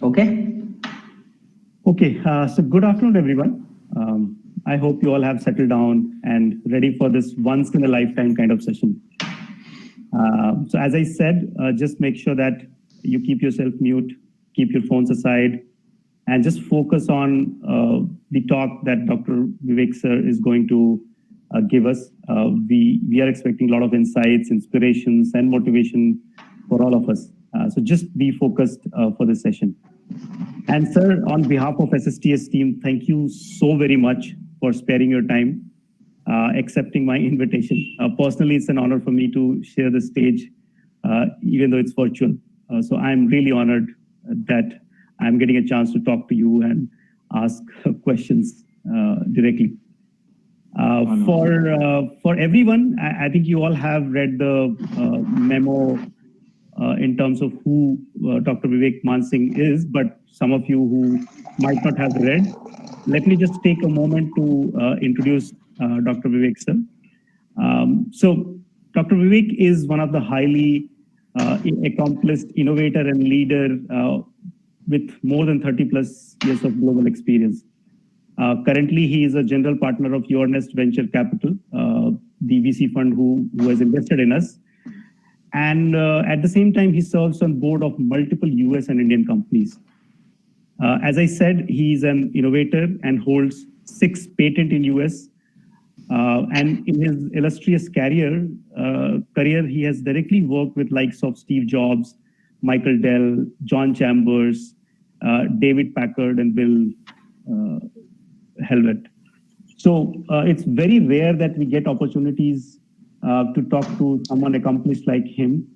Okay. Okay, so good afternoon, everyone. I hope you all have settled down and ready for this once in a lifetime kind of session. So as I said, just make sure that you keep yourself mute, keep your phones aside, and just focus on the talk that Dr. Vivek sir is going to give us. We are expecting a lot of insights, inspirations, and motivation for all of us. So just be focused for this session. And sir, on behalf of SSTS team, thank you so very much for sparing your time, accepting my invitation. Personally, it's an honor for me to share the stage, even though it's virtual. So I'm really honored that I'm getting a chance to talk to you and ask questions directly. For everyone, I think you all have read the memo in terms of who Dr. Vivek Mansingh is, but some of you who might not have read, let me just take a moment to introduce Dr. Vivek sir. So Dr. Vivek is one of the highly accomplished innovator and leader with more than 30 plus years of global experience. Currently, he is a general partner of Yournest Venture Capital, the VC fund who has invested in us. And at the same time, he serves on board of multiple US and Indian companies. As I said, he's an innovator and holds 6 patents in US. And in his illustrious career, he has directly worked with likes of Steve Jobs, Michael Dell, John Chambers, David Packard, and Bill Helvet. So it's very rare that we get opportunities to talk to someone accomplished like him.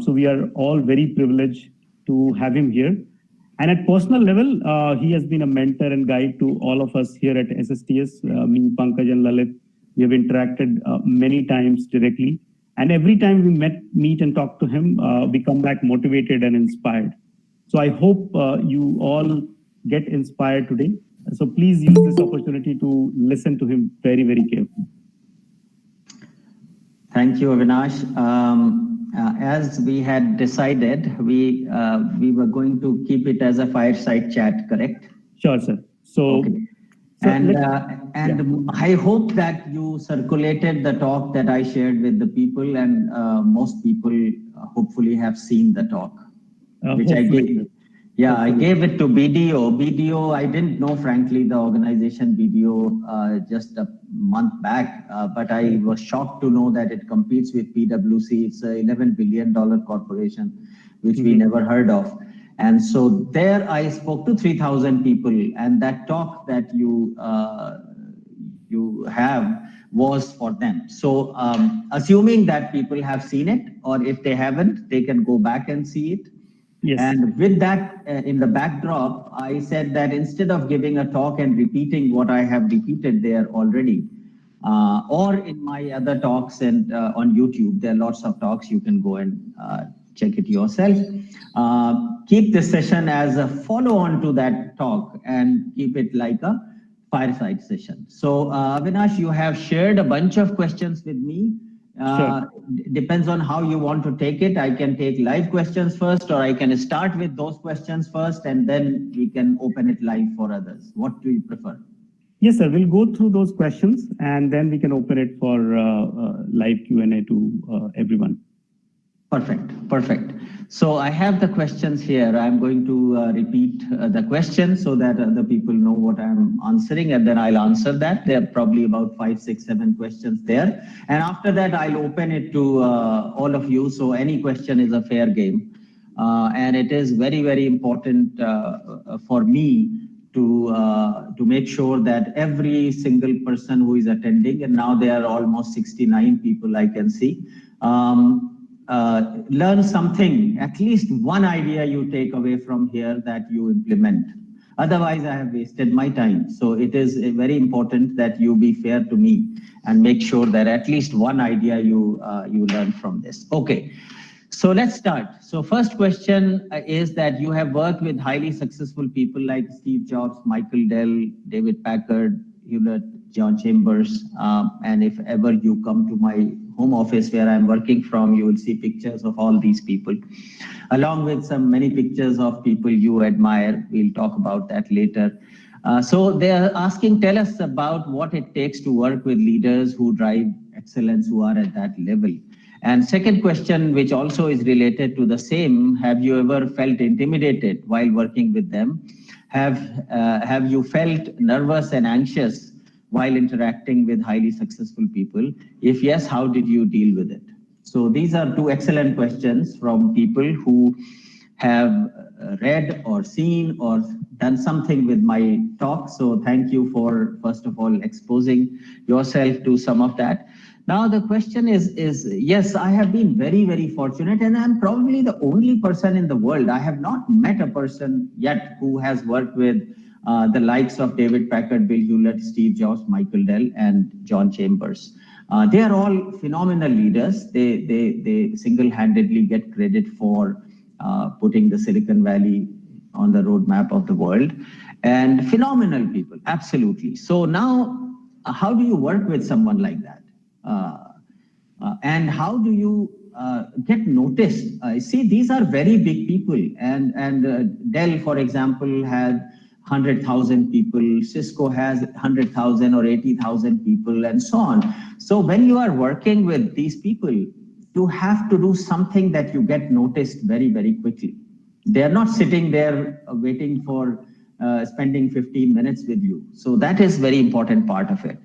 So we are all very privileged to have him here. And at personal level, he has been a mentor and guide to all of us here at SSTS. Me, Pankaj, and Lalit, we have interacted many times directly. And every time we meet and talk to him, we come back motivated and inspired. So I hope you all get inspired today. So please use this opportunity to listen to him very, very carefully. Thank you, Avinash. As we had decided, we were going to keep it as a fireside chat, correct? Sure, sir. So, okay. I hope that you circulated the talk that I shared with the people, and most people hopefully have seen the talk, which I gave. Yeah, I gave it to BDO. BDO, I didn't know, frankly, the organization BDO just a month back, but I was shocked to know that it competes with PwC. It's a $11 billion corporation, which we never heard of. And so there I spoke to 3,000 people, and that talk that you have was for them. So assuming that people have seen it, or if they haven't, they can go back and see it. Yes. And with that in the backdrop, I said that instead of giving a talk and repeating what I have repeated there already, or in my other talks and on YouTube, there are lots of talks, you can go and check it yourself. Keep this session as a follow-on to that talk and keep it like a fireside session. So Avinash, you have shared a bunch of questions with me. Sure. Depends on how you want to take it. I can take live questions first, or I can start with those questions first, and then we can open it live for others. What do you prefer? Yes, sir. We'll go through those questions, and then we can open it for live Q&A to everyone. Perfect. Perfect. So I have the questions here. I'm going to repeat the questions so that the people know what I'm answering, and then I'll answer that. There are probably about 5, 6, 7 questions there. And after that, I'll open it to all of you. So any question is a fair game. And it is very, very important for me to make sure that every single person who is attending, and now there are almost 69 people I can see, learn something, at least one idea you take away from here that you implement. Otherwise, I have wasted my time. So it is very important that you be fair to me and make sure that at least one idea you learn from this. Okay, so let's start. So first question is that you have worked with highly successful people like Steve Jobs, Michael Dell, David Packard, Hewlett, John Chambers, and if ever you come to my home office where I'm working from, you will see pictures of all these people, along with many pictures of people you admire. We'll talk about that later. So they are asking, tell us about what it takes to work with leaders who drive excellence, who are at that level. And second question, which also is related to the same, have you ever felt intimidated while working with them? Have you felt nervous and anxious while interacting with highly successful people? If yes, how did you deal with it? So these are two excellent questions from people who have read or seen or done something with my talk. So thank you for, first of all, exposing yourself to some of that. Now the question is yes, I have been very, very fortunate, and I'm probably the only person in the world. I have not met a person yet who has worked with the likes of David Packard, Bill Hewlett, Steve Jobs, Michael Dell, and John Chambers. They are all phenomenal leaders. They single-handedly get credit for putting the Silicon Valley on the roadmap of the world, and phenomenal people, absolutely. So now, how do you work with someone like that? And how do you get noticed? See, these are very big people, and Dell, for example, had 100,000 people, Cisco has 100,000 or 80,000 people, and so on. So when you are working with these people, you have to do something that you get noticed very, very quickly. They are not sitting there waiting for spending 15 minutes with you. So that is very important part of it.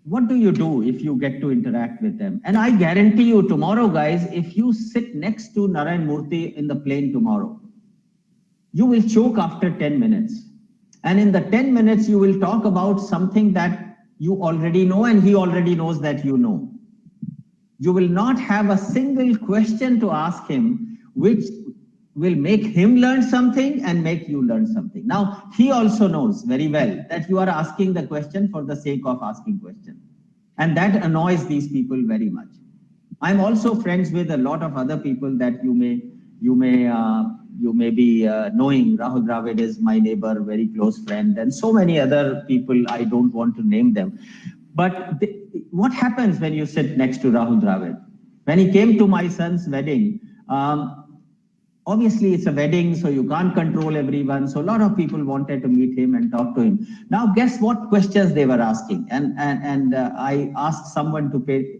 What do you do if you get to interact with them? And I guarantee you tomorrow, guys, if you sit next to Narayan Murthy in the plane tomorrow, you will choke after 10 minutes. And in the 10 minutes, you will talk about something that you already know and he already knows that you know. You will not have a single question to ask him, which will make him learn something and make you learn something. Now, he also knows very well that you are asking the question for the sake of asking question. And that annoys these people very much. I'm also friends with a lot of other people that you may be knowing. Rahul Dravid is my neighbor, very close friend, and so many other people, I don't want to name them. But what happens when you sit next to Rahul Dravid? When he came to my son's wedding, obviously it's a wedding, so you can't control everyone. So a lot of people wanted to meet him and talk to him. Now, guess what questions they were asking? And I asked someone to pay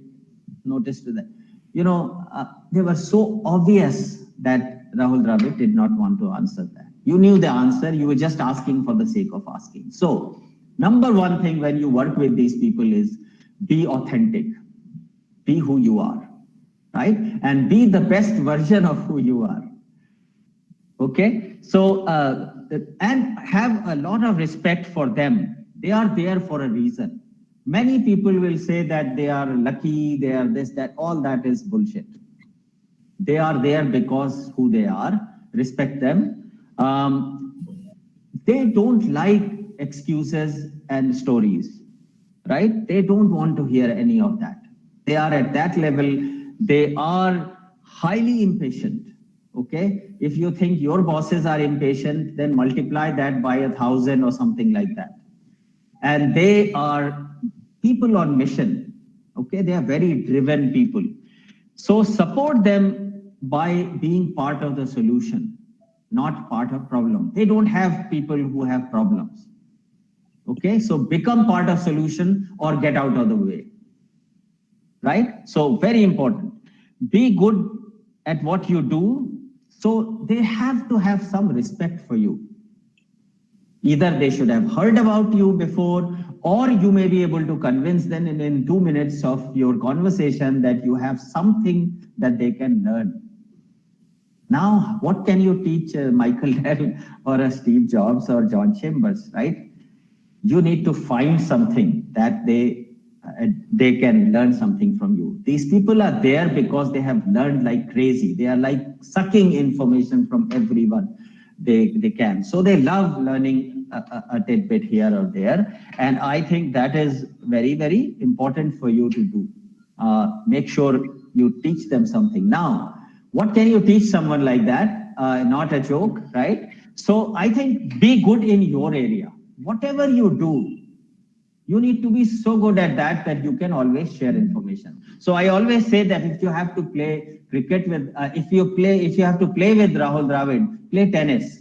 notice to that. You know, they were so obvious that Rahul Dravid did not want to answer that. You knew the answer, you were just asking for the sake of asking. So, number one thing when you work with these people is be authentic, be who you are, right? And be the best version of who you are. Okay, so and have a lot of respect for them. They are there for a reason. Many people will say that they are lucky, they are this, that, all that is bullshit. They are there because who they are, respect them. They don't like excuses and stories, right? They don't want to hear any of that. They are at that level, they are highly impatient. Okay, if you think your bosses are impatient, then multiply that by 1,000 or something like that. And they are people on mission. Okay, they are very driven people. So support them by being part of the solution, not part of problem. They don't have people who have problems. Okay, so become part of solution or get out of the way. Right? So very important. Be good at what you do. So they have to have some respect for you. Either they should have heard about you before, or you may be able to convince them in 2 minutes of your conversation that you have something that they can learn. Now, what can you teach Michael Dell or a Steve Jobs or John Chambers, right? You need to find something that they can learn something from you. These people are there because they have learned like crazy. They are like sucking information from everyone they can. So they love learning a tidbit here or there. And I think that is very, very important for you to do. Make sure you teach them something. Now, what can you teach someone like that? Not a joke, right? So I think be good in your area. Whatever you do, You need to be so good at that that you can always share information. So I always say that if you have to play cricket with, if you have to play with Rahul Dravid, play tennis.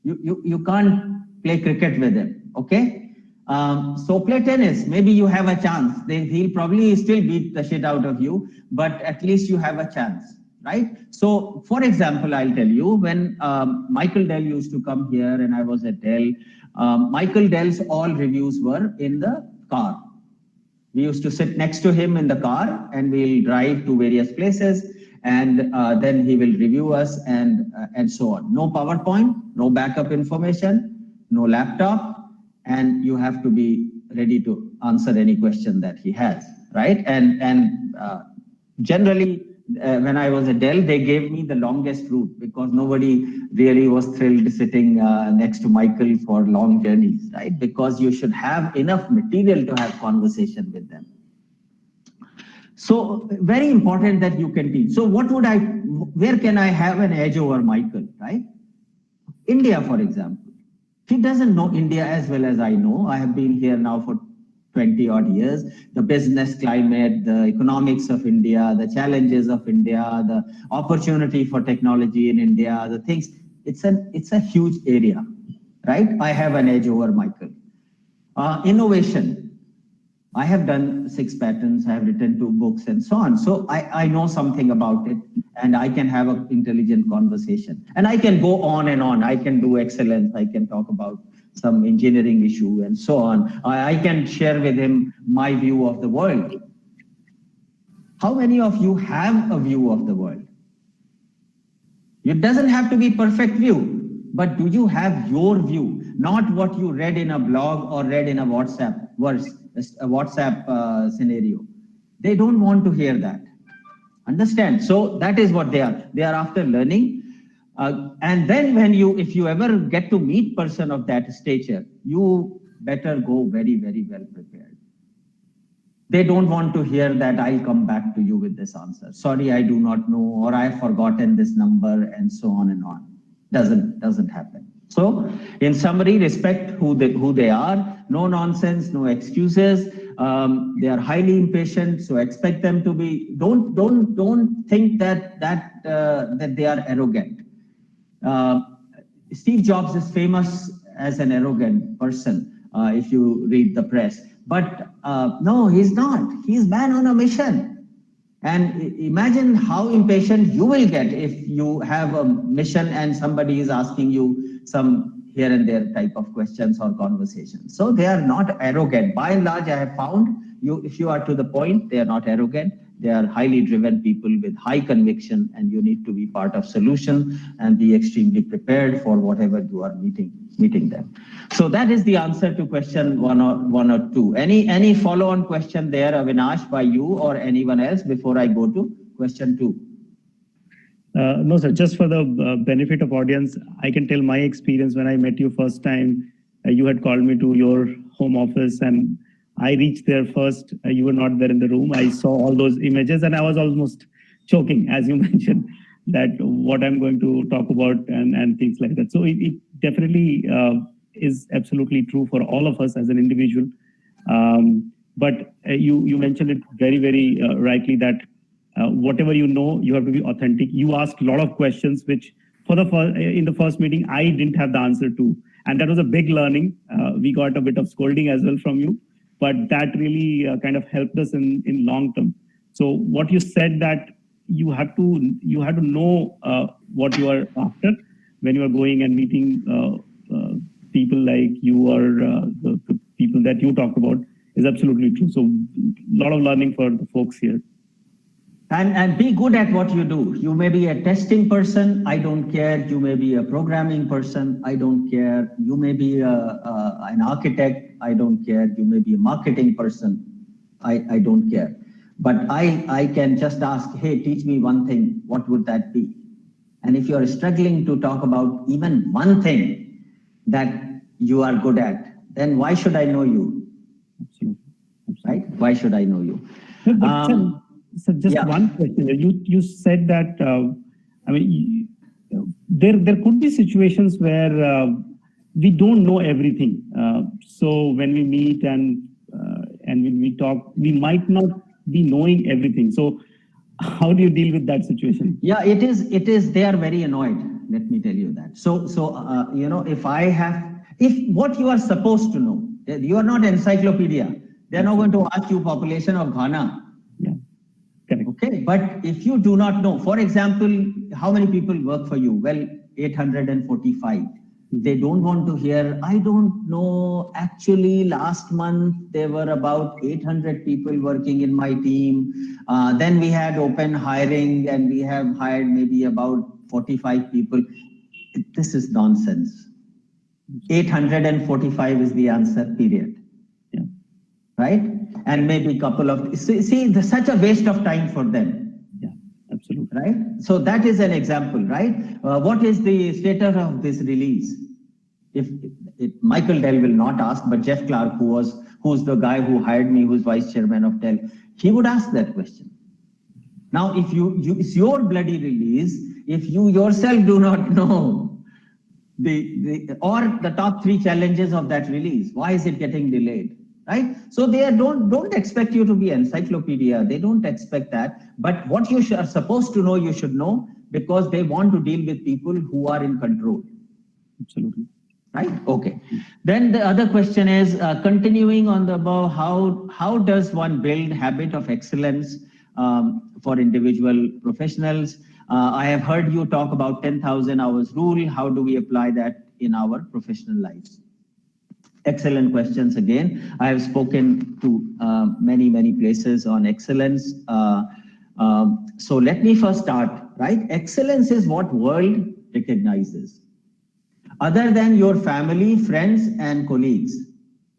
You can't play cricket with him, okay? So play tennis. Maybe you have a chance. He'll probably still beat the shit out of you, but at least you have a chance, right? So, for example, I'll tell you, when Michael Dell used to come here and I was at Dell, Michael Dell's all reviews were in the car. We used to sit next to him in the car and we'll drive to various places, and then he will review us and so on. No PowerPoint, no backup information, no laptop, and you have to be ready to answer any question that he has, right? And generally, when I was at Dell, they gave me the longest route because nobody really was thrilled sitting next to Michael for long journeys, right? Because you should have enough material to have conversation with them. So very important that you can teach. So where can I have an edge over Michael, right? India, for example. He doesn't know India as well as I know. I have been here now for 20 odd years, the business climate, the economics of India, the challenges of India, the opportunity for technology in India, the things, it's a huge area, right? I have an edge over Michael. Innovation. I have done 6 patents, I have written 2 books and so on. So I know something about it and I can have an intelligent conversation. And I can go on and on. I can do excellence. I can talk about some engineering issue and so on. I can share with him my view of the world. How many of you have a view of the world? It doesn't have to be perfect view, but do you have your view? Not what you read in a blog or read in a WhatsApp scenario. They don't want to hear that. Understand? So that is what they are. They are after learning. And then if you ever get to meet person of that stature, you better go very, very well prepared. They don't want to hear that I'll come back to you with this answer. Sorry, I do not know, or I've forgotten this number and so on and on. Doesn't happen. So in summary, respect who they are, no nonsense, no excuses. They are highly impatient, so expect them to be, don't think that they are arrogant. Steve Jobs is famous as an arrogant person, if you read the press. But no, he's not. He's man on a mission. And imagine how impatient you will get if you have a mission and somebody is asking you some here and there type of questions or conversations. So they are not arrogant. By and large, I have found if you are to the point, they are not arrogant. They are highly driven people with high conviction, and you need to be part of solution and be extremely prepared for whatever you are meeting them. So that is the answer to question one or two. Any follow-on question there, Avinash, by you or anyone else before I go to question 2? No, sir. Just for the benefit of audience, I can tell my experience when I met you first time. You had called me to your home office and I reached there first. You were not there in the room. I saw all those images and I was almost choking, as you mentioned, that what I'm going to talk about and things like that. So it definitely is absolutely true for all of us as an individual. But you mentioned it very, very rightly that whatever you know, you have to be authentic. You asked a lot of questions, which in the first meeting, I didn't have the answer to. And that was a big learning. We got a bit of scolding as well from you, but that really kind of helped us in long term. So what you said that you have to know what you are after when you are going and meeting people like you or the people that you talk about is absolutely true. So a lot of learning for the folks here. And be good at what you do. You may be a testing person, I don't care. You may be a programming person, I don't care. You may be an architect, I don't care. You may be a marketing person, I don't care. But I can just ask, hey, teach me one thing, what would that be? And if you're struggling to talk about even one thing that you are good at, then why should I know you? Absolutely. Right? Why should I know you? So just one question. You said that, I mean, there could be situations where we don't know everything. So when we meet and when we talk, we might not be knowing everything. So how do you deal with that situation? Yeah, it is, they are very annoyed. Let me tell you that. So, if what you are supposed to know, you are not encyclopedia. They're not going to ask you population of Ghana. Yeah, correct. Okay, but if you do not know, for example, how many people work for you? Well, 845. They don't want to hear, I don't know, actually last month there were about 800 people working in my team. Then we had open hiring and we have hired maybe about 45 people. This is nonsense. 845 is the answer, period. Yeah. Right? And maybe a couple of, see, such a waste of time for them. Yeah, absolutely. Right? So that is an example, right? What is the status of this release? If Michael Dell will not ask, but Jeff Clark, who's the guy who hired me, who's vice chairman of Dell, he would ask that question. Now, if it's your bloody release, if you yourself do not know the top 3 challenges of that release, why is it getting delayed? Right? So they don't expect you to be encyclopedia. They don't expect that. But what you are supposed to know, you should know, because they want to deal with people who are in control. Absolutely. Right? Okay. Then the other question is, continuing on the above, how does one build habit of excellence for individual professionals? I have heard you talk about 10,000 hours rule. How do we apply that in our professional lives? Excellent questions again. I have spoken to many places on excellence. So let me first start, right? Excellence is what world recognizes. Other than your family, friends, and colleagues,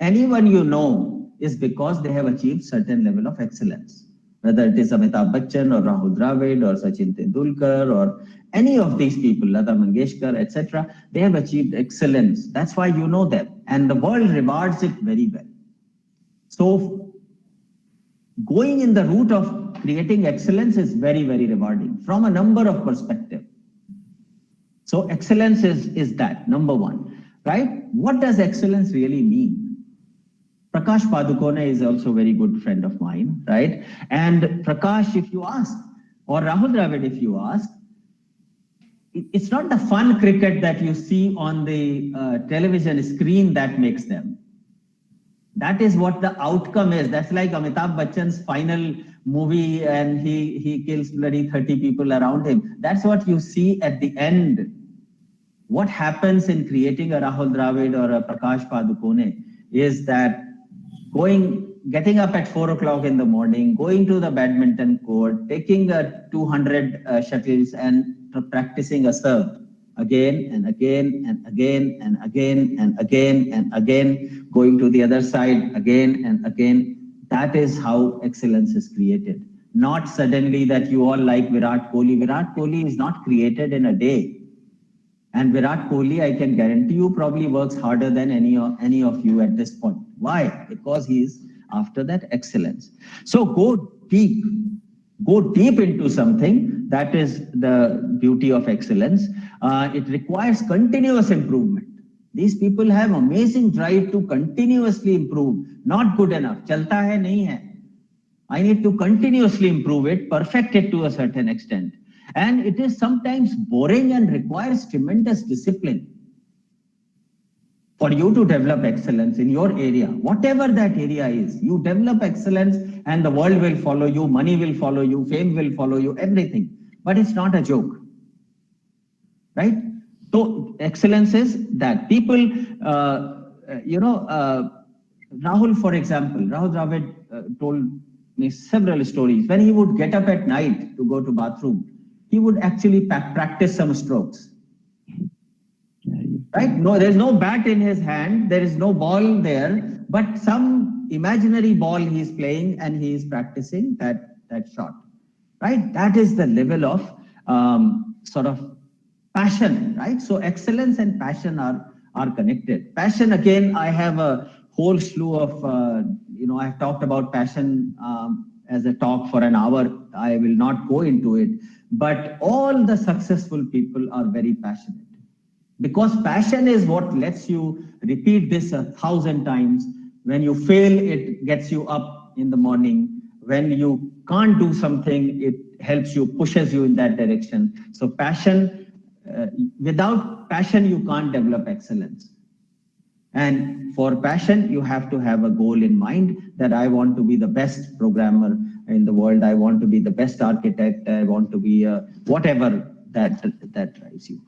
anyone you know is because they have achieved certain level of excellence. Whether it is Amitabh Bachchan or Rahul Dravid or Sachin Tendulkar or any of these people, Lata Mangeshkar, etc., they have achieved excellence. That's why you know them. And the world rewards it very well. So going in the route of creating excellence is very, very rewarding from a number of perspectives. So excellence is that, number one, right? What does excellence really mean? Prakash Padukone is also a very good friend of mine, right? And Prakash, if you ask, or Rahul Dravid, if you ask, it's not the fun cricket that you see on the television screen that makes them. That is what the outcome is. That's like Amitabh Bachchan's final movie and he kills bloody 30 people around him. That's what you see at the end. What happens in creating a Rahul Dravid or a Prakash Padukone is that getting up at 4 o'clock in the morning, going to the badminton court, taking 200 shuttles and practicing a serve again and again and again and again and again and again, going to the other side again and again. That is how excellence is created. Not suddenly that you all like Virat Kohli. Virat Kohli is not created in a day. And Virat Kohli, I can guarantee you, probably works harder than any of you at this point. Why? Because he is after that excellence. So go deep into something. That is the beauty of excellence. It requires continuous improvement. These people have amazing drive to continuously improve. Not good enough. Chalta hai, nahi hai. I need to continuously improve it, perfect it to a certain extent. And it is sometimes boring and requires tremendous discipline for you to develop excellence in your area. Whatever that area is, you develop excellence and the world will follow you, money will follow you, fame will follow you, everything. But it's not a joke, right? So excellence is that people, Rahul, for example, Rahul Dravid told me several stories. When he would get up at night to go to bathroom, he would actually practice some strokes. Right? No, there's no bat in his hand. There is no ball there, but some imaginary ball he's playing and he is practicing that shot. Right? That is the level of sort of passion, right? So excellence and passion are connected. Passion, again, I have a whole slew of, I've talked about passion as a talk for an hour. I will not go into it. But all the successful people are very passionate. Because passion is what lets you repeat this 1,000 times. When you fail, it gets you up in the morning. When you can't do something, it helps you, pushes you in that direction. So passion, without passion, you can't develop excellence. And for passion, you have to have a goal in mind that I want to be the best programmer in the world. I want to be the best architect. I want to be whatever that drives you.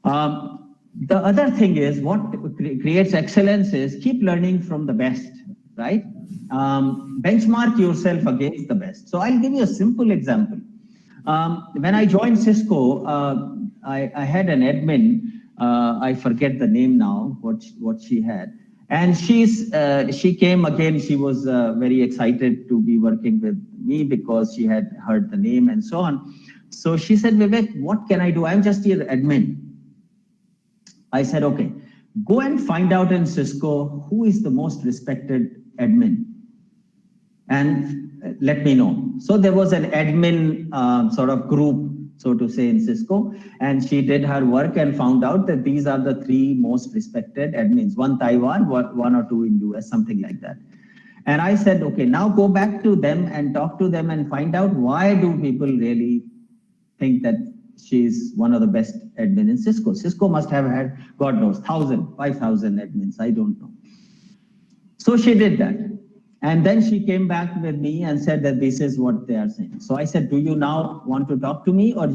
The other thing is what creates excellence is keep learning from the best, right? Benchmark yourself against the best. So I'll give you a simple example. When I joined Cisco, I had an admin. I forget the name now, what she had. And she came again, she was very excited to be working with me because she had heard the name and so on. So she said, Vivek, what can I do? I'm just your admin. I said, okay, go and find out in Cisco who is the most respected admin and let me know. So there was an admin sort of group, so to say, in Cisco, and she did her work and found out that these are the 3 most respected admins, one Taiwan, one or 2 in US, something like that. And I said, okay, now go back to them and talk to them and find out why do people really think that she's one of the best admin in Cisco. Cisco must have had, God knows, 1,000, 5,000 admins, I don't know. So she did that. And then she came back with me and said that this is what they are saying. So I said, do you now want to talk to me or do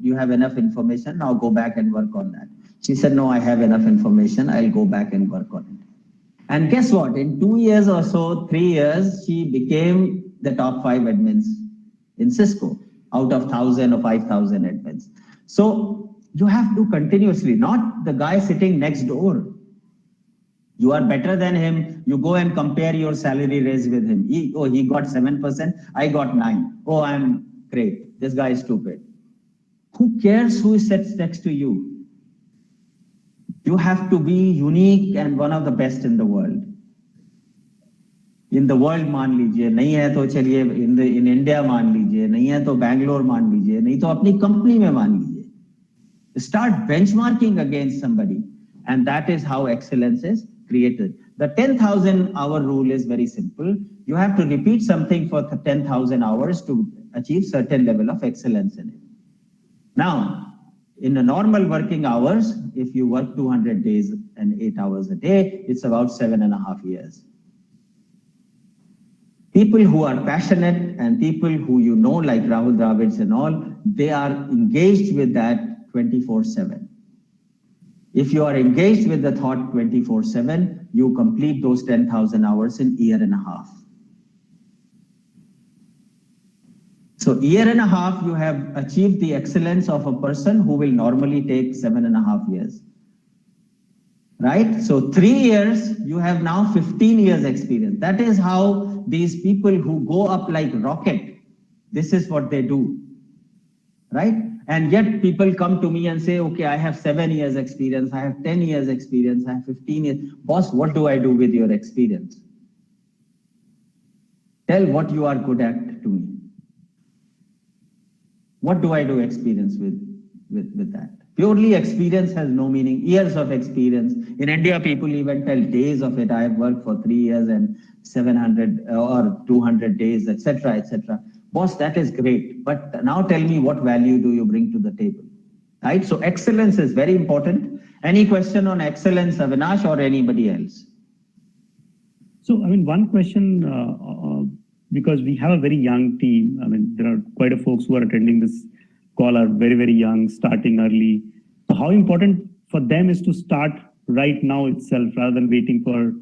you have enough information? Now go back and work on that. She said, no, I have enough information. I'll go back and work on it. And guess what? In 2 years or so, 3 years, she became the top 5 admins in Cisco out of 1,000 or 5,000 admins. So you have to continuously, not the guy sitting next door. You are better than him. You go and compare your salary raise with him. He got 7%. I got 9. Oh, I'm great. This guy is stupid. Who cares who sits next to you? You have to be unique and one of the best in the world. In the world मान लीजिए, नहीं है तो चलिए in India मान लीजिए, नहीं है तो Bangalore मान लीजिए, नहीं तो अपनी company में मान लीजिए. Start benchmarking against somebody, and that is how excellence is created. The 10,000 hour rule is very simple. You have to repeat something for 10,000 hours to achieve certain level of excellence in it. Now, in the normal working hours, if you work 200 days and 8 hours a day, it's about 7.5 years. People who are passionate and people who you know, like Rahul Dravids and all, they are engaged with that 24/7. If you are engaged with the thought 24/7, you complete those 10,000 hours in 1.5 years. So 1.5 years, you have achieved the excellence of a person who will normally take 7.5 years. Right? So 3 years, you have now 15 years experience. That is how these people who go up like rocket, this is what they do. Right? And yet people come to me and say, okay, I have 7 years experience, I have 10 years experience, I have 15 years. Boss, what do I do with your experience? Tell what you are good at to me. What do I do experience with that? Purely experience has no meaning. Years of experience. In India, people even tell days of it. I have worked for 3 years and 700 or 200 days, etc., etc. Boss, that is great. But now tell me what value do you bring to the table? Right? So excellence is very important. Any question on excellence, Avinash, or anybody else? So, I mean, one question, because we have a very young team. I mean, there are quite a folks who are attending this call are very, very young, starting early. So how important for them is to start right now itself rather than waiting for a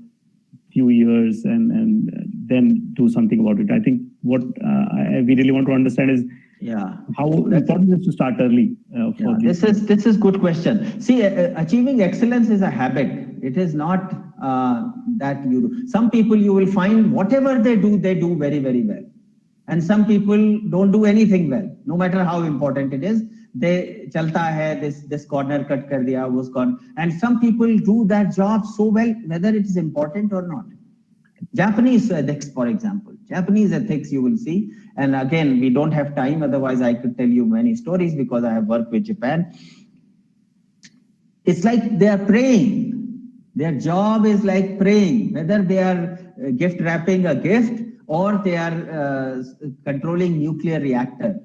few years and then do something about it. I think what we really want to understand is how important it is to start early. This is good question. See, achieving excellence is a habit. It is not that you do. Some people you will find whatever they do very, very well. And some people don't do anything well, no matter how important it is. They chalta hai, this corner cut kar diya, was corner. And some people do that job so well, whether it is important or not. Japanese ethics, for example. Japanese ethics you will see. And again, we don't have time, otherwise I could tell you many stories because I have worked with Japan. It's like they are praying. Their job is like praying, whether they are gift wrapping a gift or they are controlling nuclear reactor.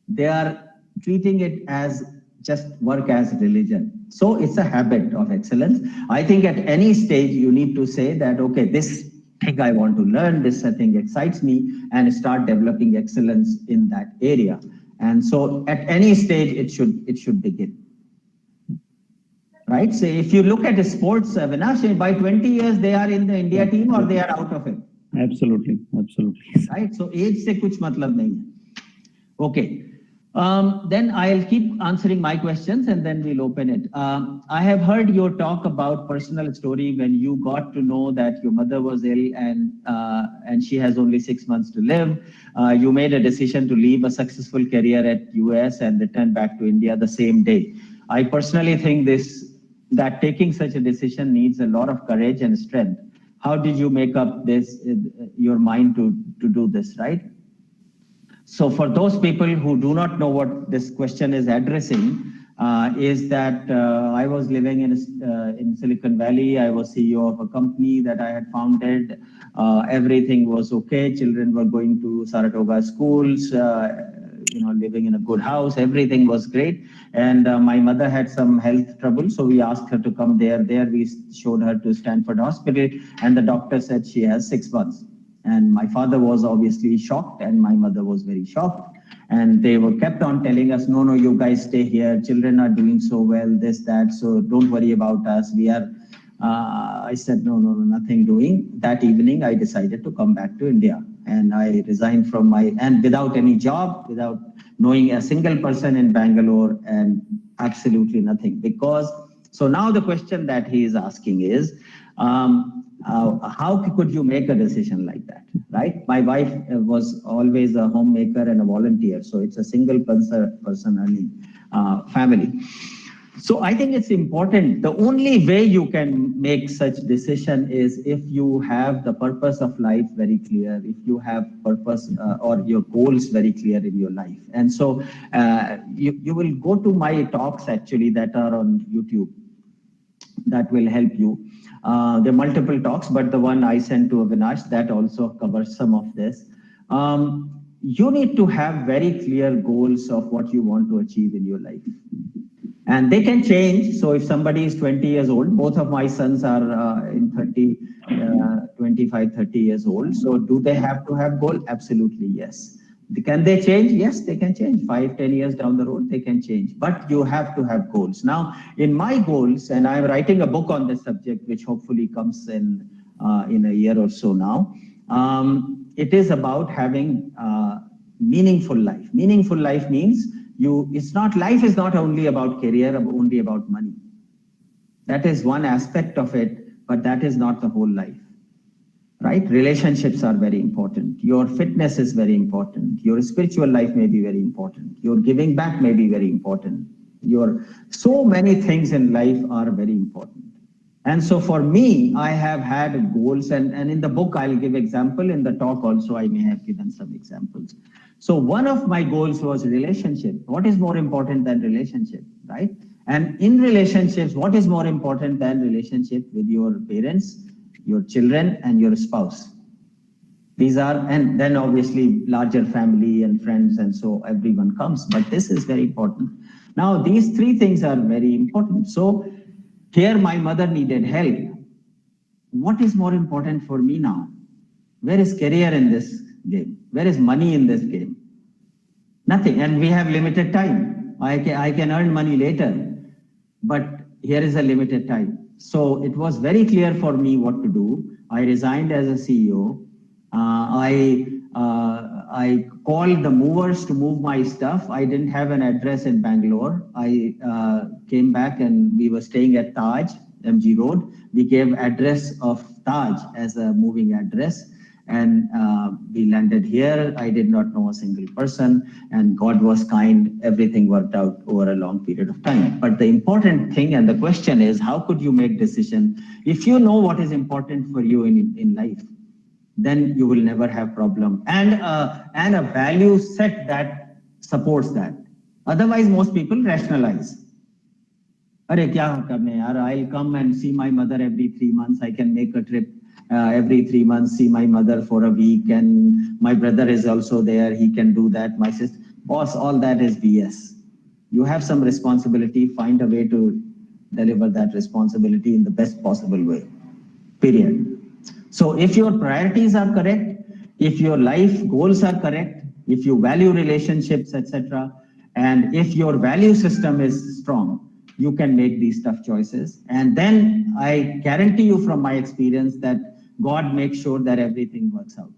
They are treating it as just work as religion. So it's a habit of excellence. I think at any stage you need to say that, okay, this thing I want to learn, this thing excites me, and start developing excellence in that area. And so at any stage it should begin. Right? So if you look at the sports, Avinash, by 20 years they are in the India team or they are out of it. Absolutely, absolutely. Right? So age se kuch matlab nahi hai. Okay. Then I'll keep answering my questions and then we'll open it. I have heard your talk about personal story when you got to know that your mother was ill and she has only 6 months to live. You made a decision to leave a successful career at US and return back to India the same day. I personally think that taking such a decision needs a lot of courage and strength. How did you make up your mind to do this, right? So for those people who do not know what this question is addressing, is that I was living in Silicon Valley. I was CEO of a company that I had founded. Everything was okay. Children were going to Saratoga schools, living in a good house. Everything was great. And my mother had some health trouble, so we asked her to come there. There we showed her to Stanford Hospital, and the doctor said she has 6 months. And my father was obviously shocked and my mother was very shocked. And they were kept on telling us, no, you guys stay here. Children are doing so well, this, that. So don't worry about us. We are, I said, no, nothing doing. That evening, I decided to come back to India. And I resigned and without any job, without knowing a single person in Bangalore and absolutely nothing. So now the question that he is asking is, how could you make a decision like that, right? My wife was always a homemaker and a volunteer, so it's a single person earning family. So I think it's important. The only way you can make such decision is if you have the purpose of life very clear, if you have purpose or your goals very clear in your life. And so you will go to my talks actually that are on YouTube that will help you. There are multiple talks, but the one I sent to Avinash, that also covers some of this. You need to have very clear goals of what you want to achieve in your life. And they can change. So if somebody is 20 years old, both of my sons are in 25, 30 years old. So do they have to have goal? Absolutely, yes. Can they change? Yes, they can change. 5, 10 years down the road, they can change. But you have to have goals. Now, in my goals, and I'm writing a book on this subject, which hopefully comes in a year or so now, it is about having meaningful life. Meaningful life means life is not only about career, only about money. That is one aspect of it, but that is not the whole life. Right? Relationships are very important. Your fitness is very important. Your spiritual life may be very important. Your giving back may be very important. So many things in life are very important. And so for me, I have had goals, and in the book, I'll give example. In the talk also, I may have given some examples. So one of my goals was relationship. What is more important than relationship, right? And in relationships, what is more important than relationship with your parents, your children, and your spouse? And then obviously larger family and friends, and so everyone comes, but this is very important. Now, these 3 things are very important. So here my mother needed help. What is more important for me now? Where is career in this game? Where is money in this game? Nothing, and we have limited time. I can earn money later, but here is a limited time. So it was very clear for me what to do. I resigned as a CEO. I called the movers to move my stuff. I didn't have an address in Bangalore. I came back and we were staying at Taj, MG Road. We gave address of Taj as a moving address. And we landed here. I did not know a single person, and God was kind. Everything worked out over a long period of time. But the important thing and the question is, how could you make decision? If you know what is important for you in life, then you will never have problem. And a value set that supports that. Otherwise, most people rationalize. अरे क्या करने यार, I'll come and see my mother every 3 months. I can make a trip every 3 months, see my mother for a week, and my brother is also there. He can do that. My sister, boss, all that is BS. You have some responsibility. Find a way to deliver that responsibility in the best possible way. Period. So if your priorities are correct, if your life goals are correct, if you value relationships, etc., and if your value system is strong, you can make these tough choices. And then I guarantee you from my experience that God makes sure that everything works out.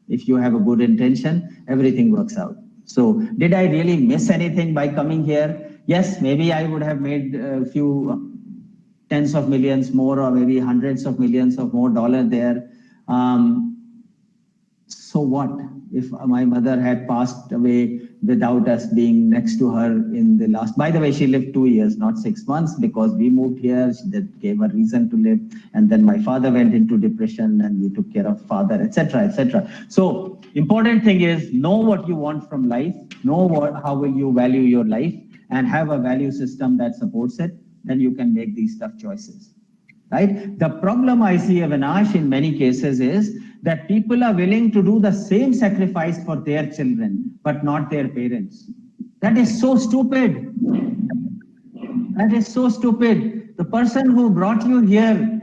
If you have a good intention, everything works out. So did I really miss anything by coming here? Yes, maybe I would have made a few tens of millions more, or maybe hundreds of millions of more dollar there. So what if my mother had passed away without us being next to her in the last, by the way, she lived 2 years, not 6 months, because we moved here, that gave her reason to live. And then my father went into depression and we took care of father, etc., etc. So important thing is know what you want from life, know how will you value your life, and have a value system that supports it. Then you can make these tough choices. Right? The problem I see, Avinash, in many cases is that people are willing to do the same sacrifice for their children, but not their parents. That is so stupid. That is so stupid. The person who brought you here,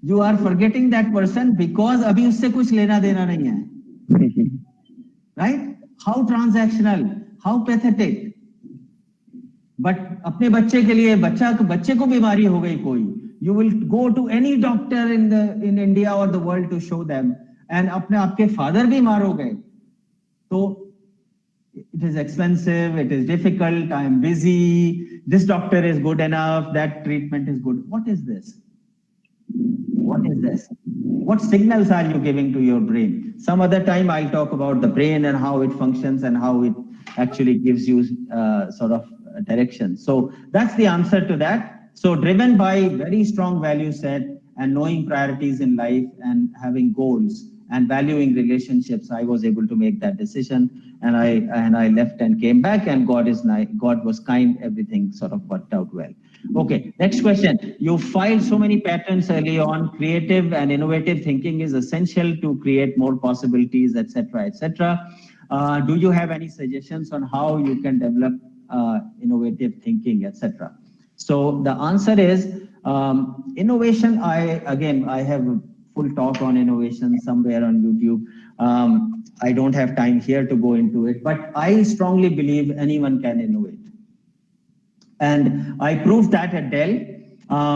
you are forgetting that person because abhi usse kuch lena dena nahi hai. Right? How transactional, how pathetic. But अपने बच्चे के लिए बच्चे को बीमारी हो गई कोई, you will go to any doctor in India or the world to show them, and अपने आपके father बीमार हो गए, so it is expensive, it is difficult, I am busy, this doctor is good enough, that treatment is good. What is this? What is this? What signals are you giving to your brain? Some other time I'll talk about the brain and how it functions and how it actually gives you sort of direction. So that's the answer to that. So driven by very strong value set and knowing priorities in life and having goals and valuing relationships, I was able to make that decision, and I left and came back, and God was kind, everything sort of worked out well. Okay, next question. You filed so many patents early on. Creative and innovative thinking is essential to create more possibilities, etc., etc. Do you have any suggestions on how you can develop innovative thinking, etc.? So the answer is innovation. I have a full talk on innovation somewhere on YouTube. I don't have time here to go into it, but I strongly believe anyone can innovate. And I proved that at Dell.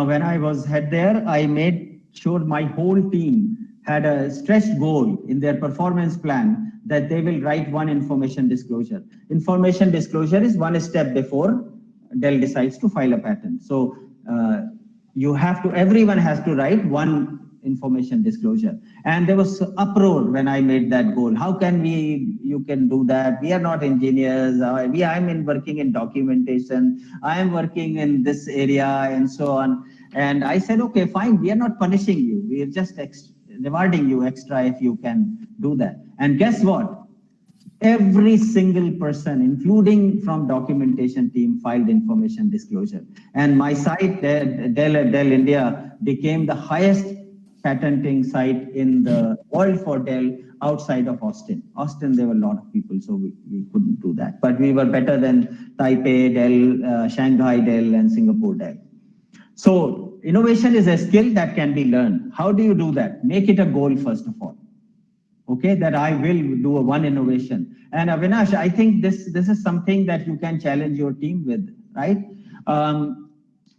When I was head there, I made sure my whole team had a stretched goal in their performance plan that they will write one information disclosure. Information disclosure is one step before Dell decides to file a patent. So everyone has to write one information disclosure. And there was uproar when I made that goal. How can you can do that? We are not engineers. I'm working in documentation. I am working in this area and so on. And I said, okay, fine. We are not punishing you. We are just rewarding you extra if you can do that. And guess what? Every single person, including from documentation team, filed information disclosure. And my site, Dell India, became the highest patenting site in the world for Dell outside of Austin. Austin, there were a lot of people, so we couldn't do that. But we were better than Taipei Dell, Shanghai Dell, and Singapore Dell. So innovation is a skill that can be learned. How do you do that? Make it a goal, first of all. Okay, that I will do one innovation. And Avinash, I think this is something that you can challenge your team with, right?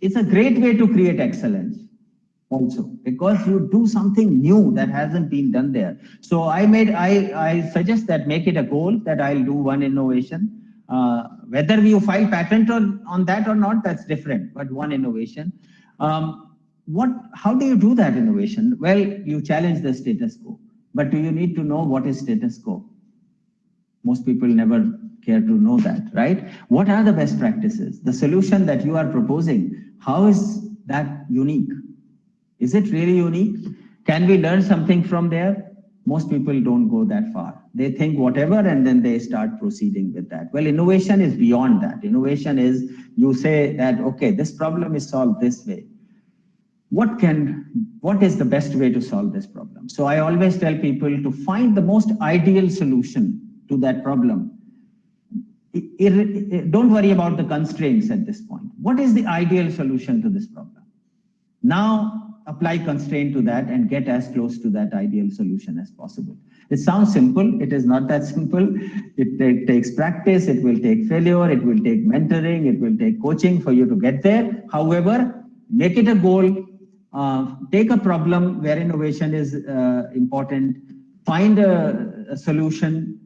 It's a great way to create excellence also, because you do something new that hasn't been done there. So I suggest that make it a goal that I'll do one innovation. Whether you file patent on that or not, that's different, but one innovation. How do you do that innovation? Well, you challenge the status quo. But do you need to know what is status quo? Most people never care to know that, right? What are the best practices? The solution that you are proposing, how is that unique? Is it really unique? Can we learn something from there? Most people don't go that far. They think whatever, and then they start proceeding with that. Well, innovation is beyond that. Innovation is, you say that, okay, this problem is solved this way. What is the best way to solve this problem? So I always tell people to find the most ideal solution to that problem. Don't worry about the constraints at this point. What is the ideal solution to this problem? Now apply constraint to that and get as close to that ideal solution as possible. It sounds simple. It is not that simple. It takes practice. It will take failure. It will take mentoring. It will take coaching for you to get there. However, make it a goal. Take a problem where innovation is important. Find a solution.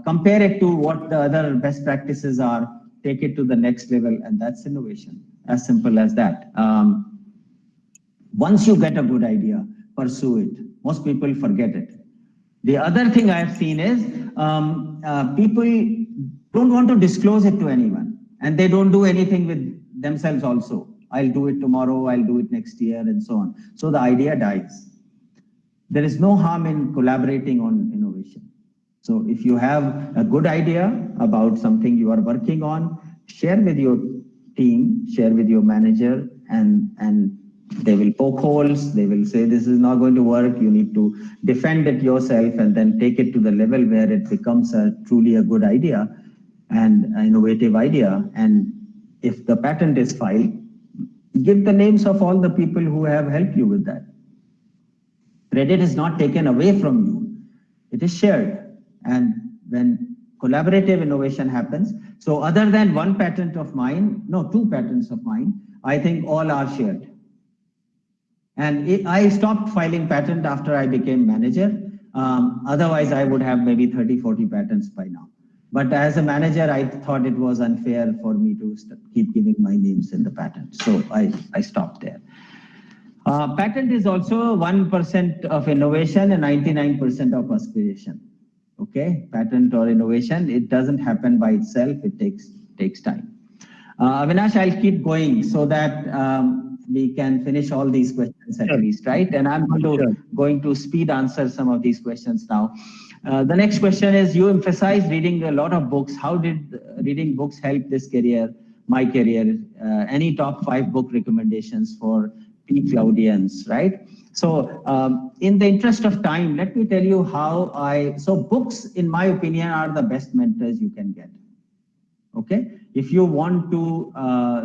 Compare it to what the other best practices are. Take it to the next level, and that's innovation. As simple as that. Once you get a good idea, pursue it. Most people forget it. The other thing I have seen is people don't want to disclose it to anyone, and they don't do anything with themselves also. I'll do it tomorrow, I'll do it next year, and so on. So the idea dies. There is no harm in collaborating on innovation. So if you have a good idea about something you are working on, share with your team, share with your manager, and they will poke holes. They will say, this is not going to work. You need to defend it yourself and then take it to the level where it becomes truly a good idea and an innovative idea. And if the patent is filed, give the names of all the people who have helped you with that. Credit is not taken away from you. It is shared. And when collaborative innovation happens, so other than one patent of mine, no, 2 patents of mine, I think all are shared. And I stopped filing patent after I became manager. Otherwise, I would have maybe 30, 40 patents by now. But as a manager, I thought it was unfair for me to keep giving my names in the patent. So I stopped there. Patent is also 1% of innovation and 99% of aspiration. Okay, patent or innovation, it doesn't happen by itself. It takes time. Avinash, I'll keep going so that we can finish all these questions at least, right? And I'm going to speed answer some of these questions now. The next question is, you emphasize reading a lot of books. How did reading books help this career, my career? Any top 5 book recommendations for peak audience, right? So in the interest of time, let me tell you how so books, in my opinion, are the best mentors you can get. Okay, if you want to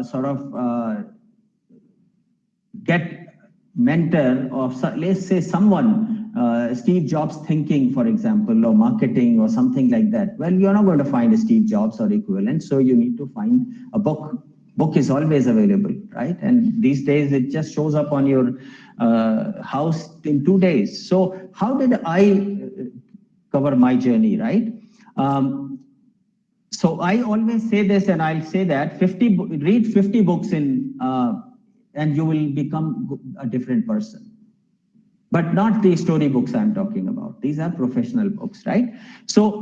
sort of get mentor of, let's say, someone, Steve Jobs thinking, for example, or marketing or something like that, well, you're not going to find a Steve Jobs or equivalent, so you need to find a book. Book is always available, right? And these days it just shows up on your house in 2 days. So how did I cover my journey, right? So I always say this, and I'll say that read 50 books and you will become a different person. But not the story books I'm talking about. These are professional books, right? So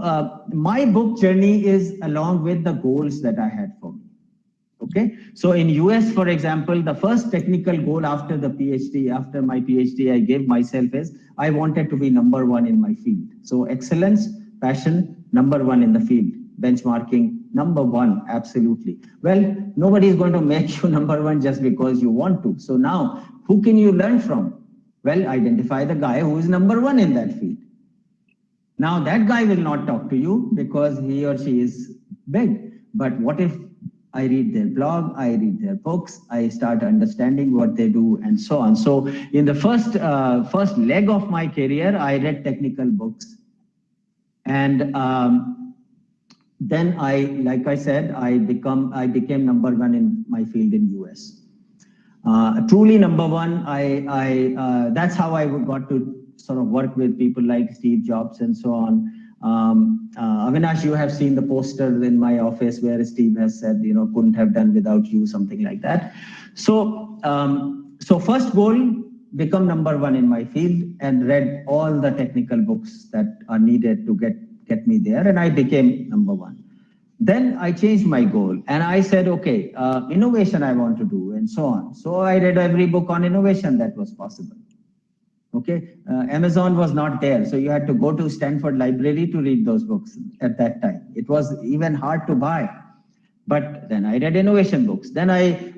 my book journey is along with the goals that I had for me. Okay, so in US, for example, the first technical goal after the PhD, after my PhD, I gave myself is I wanted to be number 1 in my field. So excellence, passion, number 1 in the field. Benchmarking, number 1, absolutely. Well, nobody is going to make you number 1 just because you want to. So now, who can you learn from? Well, identify the guy who is number 1 in that field. Now, that guy will not talk to you because he or she is big. But what if I read their blog, I read their books, I start understanding what they do, and so on. So in the first leg of my career, I read technical books. And then like I said, I became number 1 in my field in US. Truly number 1, that's how I got to sort of work with people like Steve Jobs and so on. Avinash, you have seen the poster in my office where Steve has said, couldn't have done without you, something like that. So, first goal, become number 1 in my field, and read all the technical books that are needed to get me there, and I became number 1. Then I changed my goal, and I said, okay, innovation I want to do, and so on. So I read every book on innovation that was possible. Okay, Amazon was not there, so you had to go to Stanford Library to read those books at that time. It was even hard to buy. But then I read innovation books. Then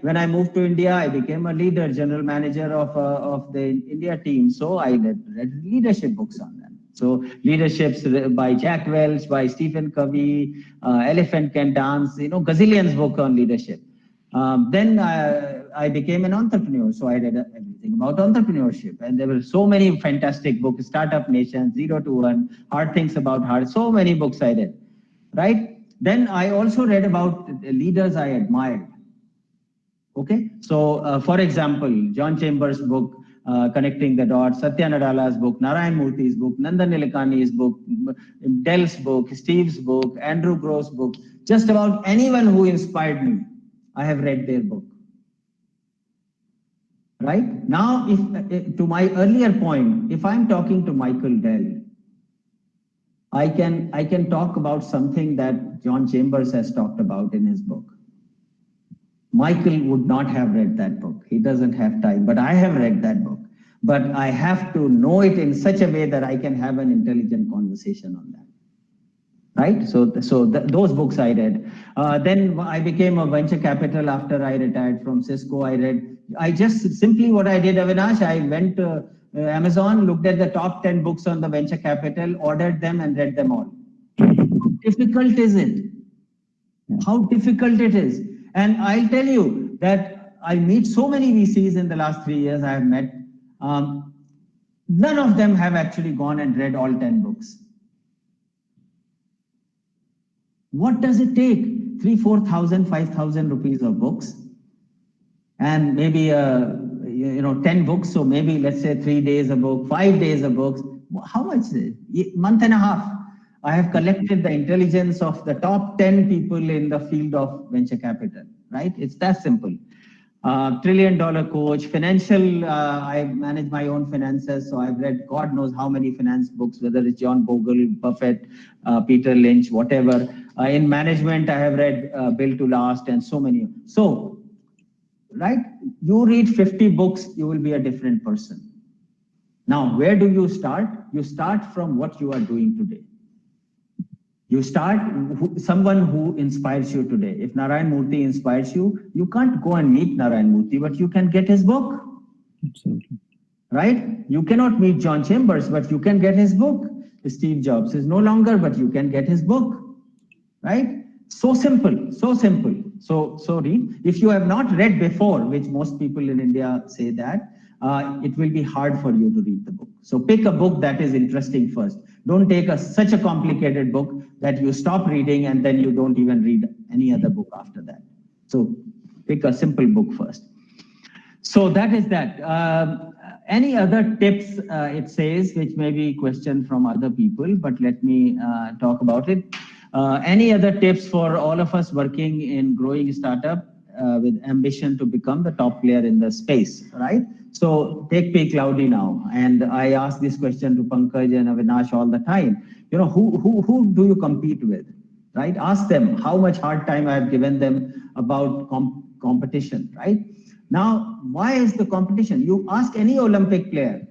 when I moved to India, I became a leader, general manager of the India team. So I read leadership books on them. So leaderships by Jack Welch, by Stephen Covey, Elephant Can Dance, gazillions book on leadership. Then I became an entrepreneur. So I read everything about entrepreneurship. And there were so many fantastic books, Startup Nation, 0 to 1, Hard Things About Hard, so many books I read, right? Then I also read about leaders I admired. Okay, so for example, John Chambers' book, Connecting the Dots, Satya Nadala's book, Narayan Murthy's book, Nandan Nilekani's book, Dell's book, Steve's book, Andrew Grove's book, just about anyone who inspired me, I have read their book. Right? Now, if to my earlier point, if I'm talking to Michael Dell, I can talk about something that John Chambers has talked about in his book. Michael would not have read that book. He doesn't have time, but I have read that book. But I have to know it in such a way that I can have an intelligent conversation on that. Right? So those books I read. Then I became a venture capital after I retired from Cisco. I just simply what I did, Avinash, I went to Amazon, looked at the top 10 books on the venture capital, ordered them and read them all. How difficult is it? How difficult it is. And I'll tell you that I meet so many VCs in the last 3 years I have met. None of them have actually gone and read all 10 books. What does it take? 3,000, 4,000, 5,000 rupees of books, and maybe 10 books. So maybe let's say 3 days a book, 5 days a book. How much is it? Month and a half. I have collected the intelligence of the top 10 people in the field of venture capital, right? It's that simple. $1 trillion coach, financial, I manage my own finances. So I've read God knows how many finance books, whether it's John Bogle, Buffett, Peter Lynch, whatever. In management, I have read Built to Last and so many. So, right, you read 50 books, you will be a different person. Now, where do you start? You start from what you are doing today. You start someone who inspires you today. If Narayan Murthy inspires you, you can't go and meet Narayan Murthy, but you can get his book. Absolutely. Right? You cannot meet John Chambers, but you can get his book. Steve Jobs is no longer, but you can get his book. Right? So simple, so simple. So read. If you have not read before, which most people in India say that, it will be hard for you to read the book. So pick a book that is interesting first. Don't take such a complicated book that you stop reading and then you don't even read any other book after that. So pick a simple book first. So that is that. Any other tips, it says, which may be questioned from other people, but let me talk about it. Any other tips for all of us working in growing startup with ambition to become the top player in the space, right? So take P Cloudy now, and I ask this question to Pankaj and Avinash all the time. Who do you compete with, right? Ask them how much hard time I have given them about competition, right? Now, why is the competition? You ask any Olympic player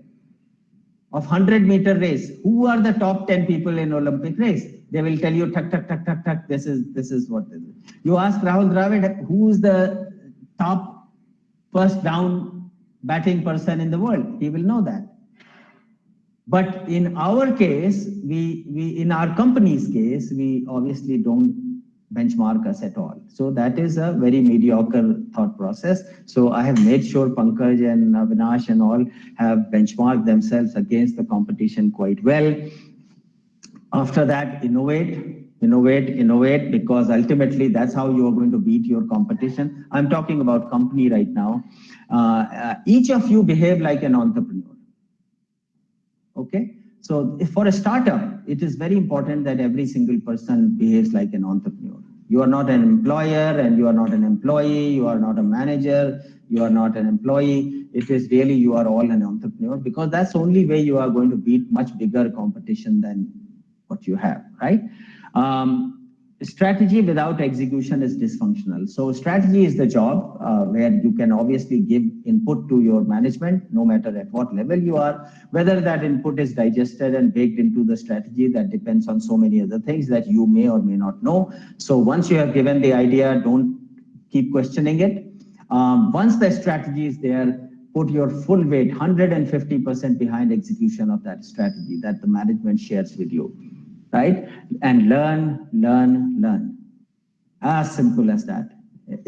of 100-meter race, who are the top 10 people in Olympic race? They will tell you, tuck, tuck, tuck, tuck, tuck, this is what it is. You ask Rahul Dravid, who is the top first down batting person in the world? He will know that. But in our case, we in our company's case, we obviously don't benchmark us at all. So that is a very mediocre thought process. So I have made sure Pankaj and Avinash and all have benchmarked themselves against the competition quite well. After that, innovate, because ultimately that's how you are going to beat your competition. I'm talking about company right now. Each of you behave like an entrepreneur. Okay? So for a startup, it is very important that every single person behaves like an entrepreneur. You are not an employer and you are not an employee. You are not a manager. You are not an employee. It is really you are all an entrepreneur, because that's the only way you are going to beat much bigger competition than what you have, right? strategy without execution is dysfunctional. So strategy is the job where you can obviously give input to your management, no matter at what level you are. Whether that input is digested and baked into the strategy, that depends on so many other things that you may or may not know. So once you have given the idea, don't keep questioning it. Once the strategy is there, put your full weight, 150% behind execution of that strategy that the management shares with you. Right? And learn. As simple as that.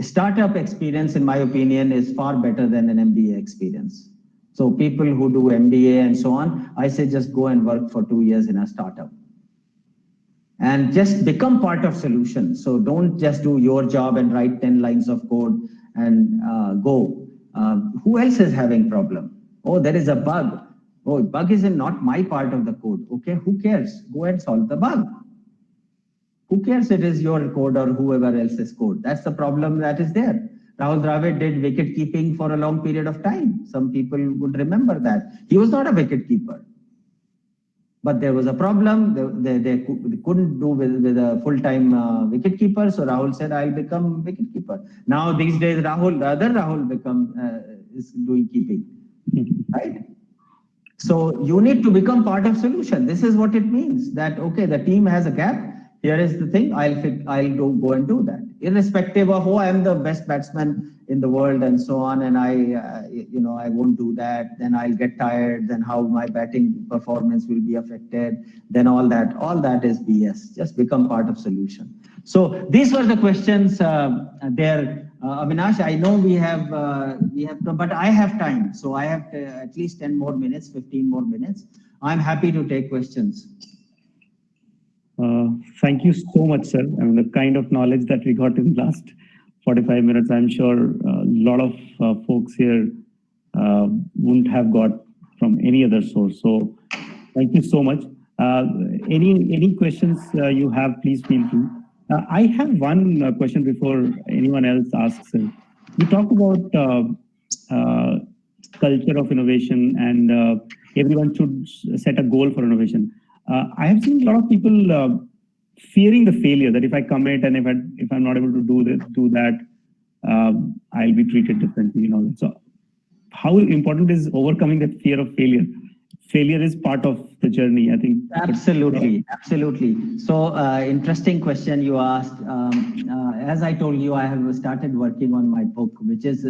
Startup experience, in my opinion, is far better than an MBA experience. So people who do MBA and so on, I say just go and work for 2 years in a startup. And just become part of solution. So don't just do your job and write 10 lines of code and go. Who else is having problem? Oh, there is a bug. Oh, bug is not my part of the code. Okay, who cares? Go and solve the bug. Who cares it is your code or whoever else's code? That's the problem that is there. Rahul Dravid did wicket keeping for a long period of time. Some people would remember that. He was not a wicket keeper. But there was a problem. They couldn't do with a full-time wicket keeper. So Rahul said, I'll become wicket keeper. Now these days, the other Rahul is doing keeping, right? So you need to become part of solution. This is what it means that, okay, the team has a gap. Here is the thing. I'll go and do that, irrespective of, oh, I'm the best batsman in the world and so on, and I won't do that. Then I'll get tired. Then how my batting performance will be affected. Then all that is BS. Just become part of solution. So these were the questions there. Avinash, I know we have, but I have time. So I have at least 10 more minutes, 15 more minutes. I'm happy to take questions. Thank you so much, sir. I mean, the kind of knowledge that we got in the last 45 minutes, I'm sure a lot of folks here wouldn't have got from any other source. So thank you so much. Any questions you have, please feel free. I have one question before anyone else asks. You talk about culture of innovation and everyone should set a goal for innovation. I have seen a lot of people fearing the failure, that if I commit and if I'm not able to do that, I'll be treated differently. So how important is overcoming that fear of failure? Failure is part of the journey, I think. Absolutely. So interesting question you asked. As I told you, I have started working on my book, which is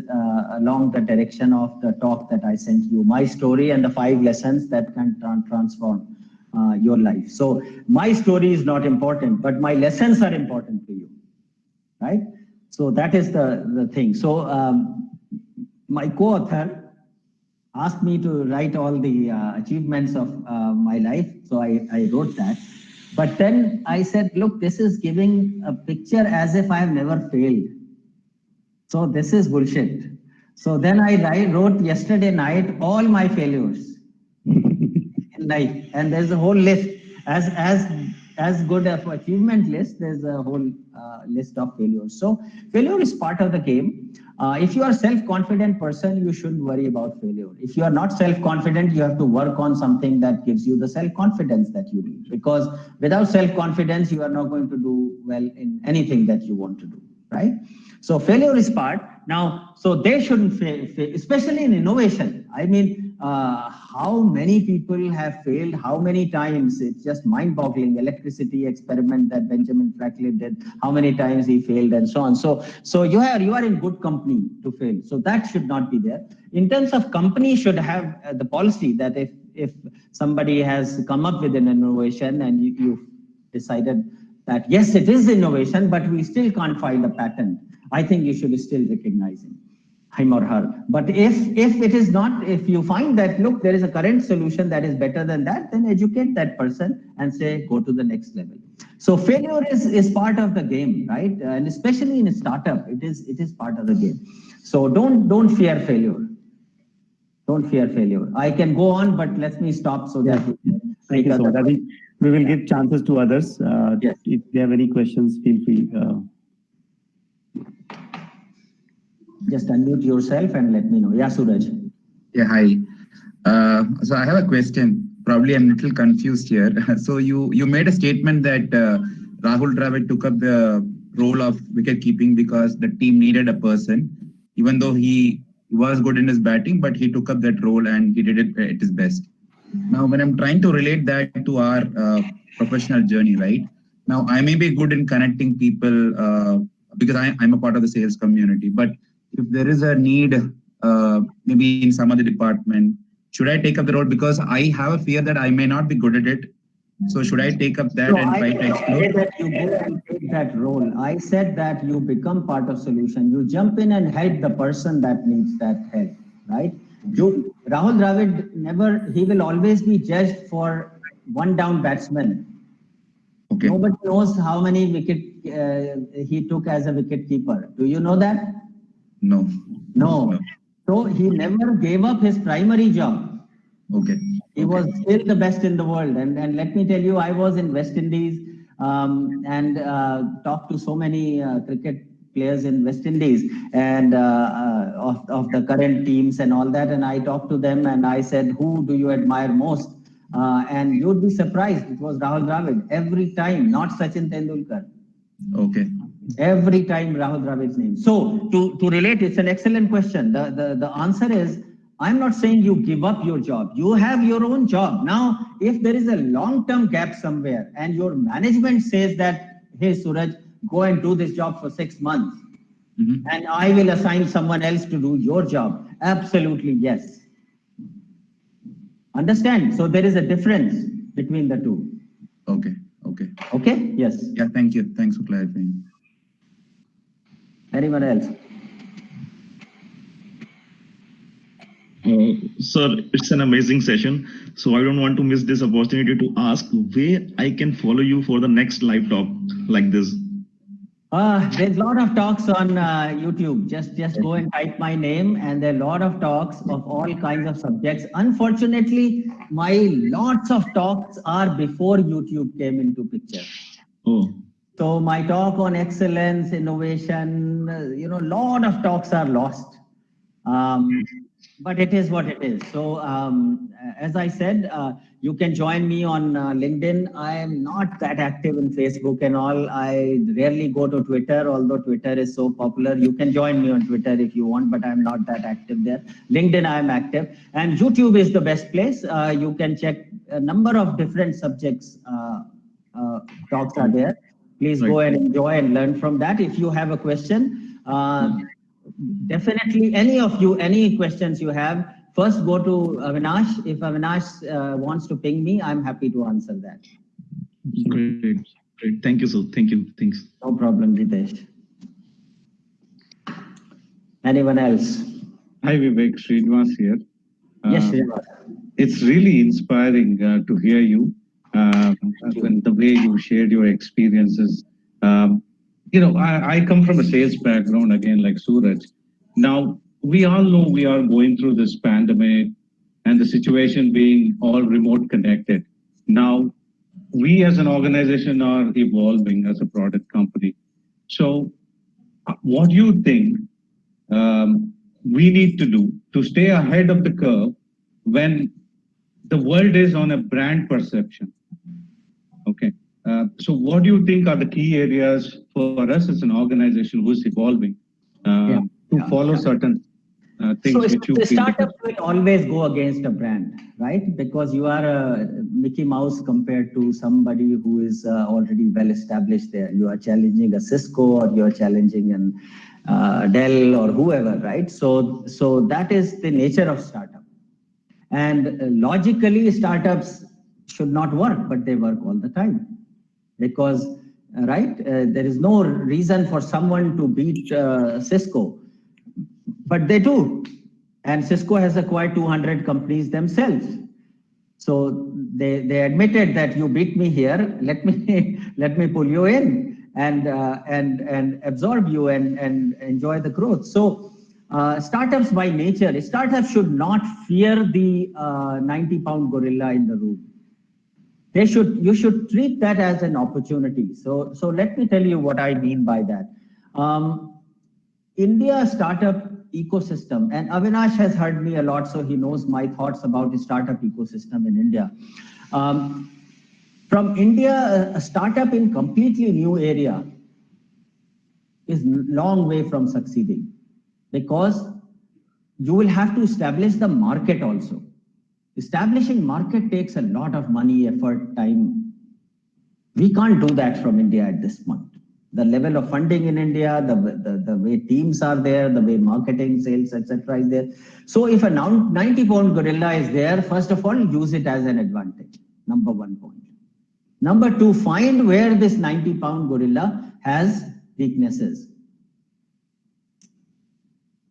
along the direction of the talk that I sent you, my story and the 5 lessons that can transform your life. So my story is not important, but my lessons are important to you, right? So that is the thing. So my co-author asked me to write all the achievements of my life. So I wrote that. But then I said, look, this is giving a picture as if I have never failed. So this is bullshit. So then I wrote yesterday night all my failures in life. And there's a whole list. As good of achievement list, there's a whole list of failures. So failure is part of the game. If you are a self-confident person, you shouldn't worry about failure. If you are not self-confident, you have to work on something that gives you the self-confidence that you need. Because without self-confidence, you are not going to do well in anything that you want to do, right? So failure is part. Now, so they shouldn't fail, especially in innovation. I mean, how many people have failed, how many times? It's just mind-boggling. Electricity experiment that Benjamin Franklin did, how many times he failed and so on. So you are in good company to fail. So that should not be there. In terms of company should have the policy that if somebody has come up with an innovation and you decided that, yes, it is innovation, but we still can't find a patent, I think you should still recognize him or her. But if it is not, if you find that, look, there is a current solution that is better than that, then educate that person and say, go to the next level. So failure is part of the game, right? And especially in a startup, it is part of the game. So don't fear failure. Don't fear failure. I can go on, but let me stop so that thank you so much. I think we will give chances to others. Yes. If they have any questions, feel free. Just unmute yourself and let me know. Yeah, Suraj. Yeah, hi. So I have a question. Probably I'm a little confused here. So you made a statement that Rahul Dravid took up the role of wicket keeping because the team needed a person, even though he was good in his batting, but he took up that role and he did it at his best. Now, when I'm trying to relate that to our professional journey, right? Now, I may be good in connecting people because I'm a part of the sales community, but if there is a need, maybe in some other department, should I take up the role? Because I have a fear that I may not be good at it. So should I take up that So and I try to didn't explore? say that you go and take that role. I said that you become part of solution. You jump in and help the person that needs that help, right? Rahul Dravid he will always be judged for one down batsman. Okay. Nobody knows how many wicket he took as a wicket keeper. Do you know that? No. No. So he never gave up his primary job. Okay. He was still the best in the world. And let me tell you, I was in West Indies and talked to so many cricket players in West Indies and of the current teams and all that. And I talked to them and I said, who do you admire most? And you'd be surprised. It was Rahul Dravid every time, not Sachin Tendulkar. Okay. Every time Rahul Dravid's name. So to relate, it's an excellent question. The answer is, I'm not saying you give up your job. You have your own job. Now, if there is a long-term gap somewhere and your management says that, hey, Suraj, go and do this job for 6 months, and I will assign someone else to do your job. Absolutely, yes. Understand? So there is a difference between the two. Okay. Okay. Okay? Yes. Yeah, thank you. Thanks for clarifying. Anyone else? Sir, it's an amazing session. So I don't want to miss this opportunity to ask where I can follow you for the next live talk like this. There's a lot of talks on YouTube. Just go and type my name, and there are a lot of talks of all kinds of subjects. Unfortunately, my lots of talks are before YouTube came into picture. Oh. So my talk on excellence, innovation, a lot of talks are lost. But it is what it is. So as I said, you can join me on LinkedIn. I am not that active in Facebook and all. I rarely go to Twitter, although Twitter is so popular. You can join me on Twitter if you want, but I'm not that active there. LinkedIn, I am active. And YouTube is the best place. You can check a number of different subjects. Talks are there. Please go and enjoy and learn from that. If you have a question, definitely any questions you have, first go to Avinash. If Avinash wants to ping me, I'm happy to answer that. Great. Thank you, sir. Thank you. Thanks. No problem, Jitesh. Anyone else? Hi, Vivek. Srinivas here. Yes, Srinivas. It's really inspiring to hear you and the way you shared your experiences. I come from a sales background again, like Suraj. Now, we all know we are going through this pandemic and the situation being all remote connected. Now, we as an organization are evolving as a product company. So what do you think we need to do to stay ahead of the curve when the world is on a brand perception? Okay. So what do you think are the key areas for us as an organization who's evolving to follow certain things which you the feel? startup will always go against a brand, right? Because you are a Mickey Mouse compared to somebody who is already well established there. You are challenging a Cisco or you are challenging an Dell or whoever, right? So that is the nature of startup. And logically, startups should not work, but they work all the time. Because, there is no reason for someone to beat Cisco, but they do. And Cisco has acquired 200 companies themselves. So they admitted that you beat me here, let me pull you in and absorb you and enjoy the growth. So startups by nature, startups should not fear the 90-pound gorilla in the room. You should treat that as an opportunity. So let me tell you what I mean by that. India startup ecosystem, and Avinash has heard me a lot, so he knows my thoughts about the startup ecosystem in India. From From India, a startup in completely new area is long way from succeeding, because you will have to establish the market also. Establishing market takes a lot of money, effort, time. We can't do that from India at this point. The level of funding in India, the way teams are there, the way marketing, sales, etc. is there. So if a 90-pound gorilla is there, first of all, use it as an advantage. Number 1 point. Number 2, find where this 90-pound gorilla has weaknesses.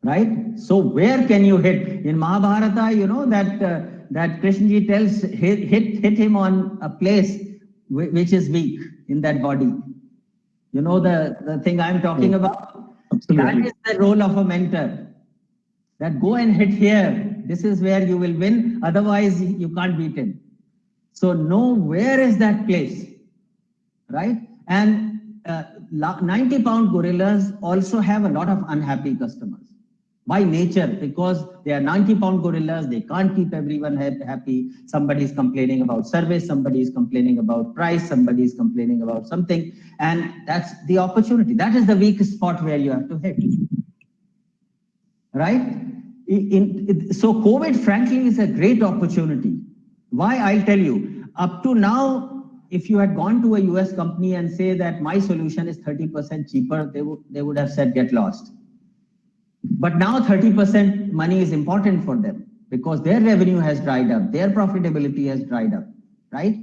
Right? So where can you hit? In Mahabharata, you know that Krishna ji tells, hit him on a place which is weak in that body. You know the thing I'm talking about? Absolutely. That is the role of a mentor. That go and hit here. This is where you will win. Otherwise, you can't beat him. So know where is that place, right? And 90-pound gorillas also have a lot of unhappy customers by nature, because they are 90-pound gorillas. They can't keep everyone happy. Somebody is complaining about service. Somebody is complaining about price. Somebody is complaining about something. And that's the opportunity. That is the weak spot where you have to hit, right? So COVID, frankly, is a great opportunity. Why? I'll tell you. Up to now, if you had gone to a US company and say that my solution is 30% cheaper, they would have said, get lost. But now 30% money is important for them because their revenue has dried up, their profitability has dried up, right?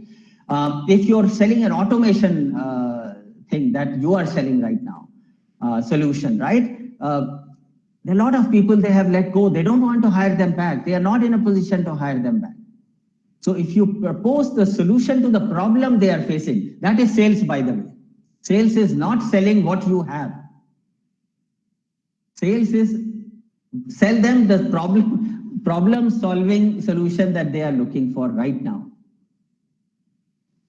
If you're selling an automation thing that you are selling right now, solution, right? A lot of people they have let go. They don't want to hire them back. They are not in a position to hire them back. So if you propose the solution to the problem they are facing, that is sales, by the way. Sales is not selling what you have. Sales is sell them the problem solving solution that they are looking for right now.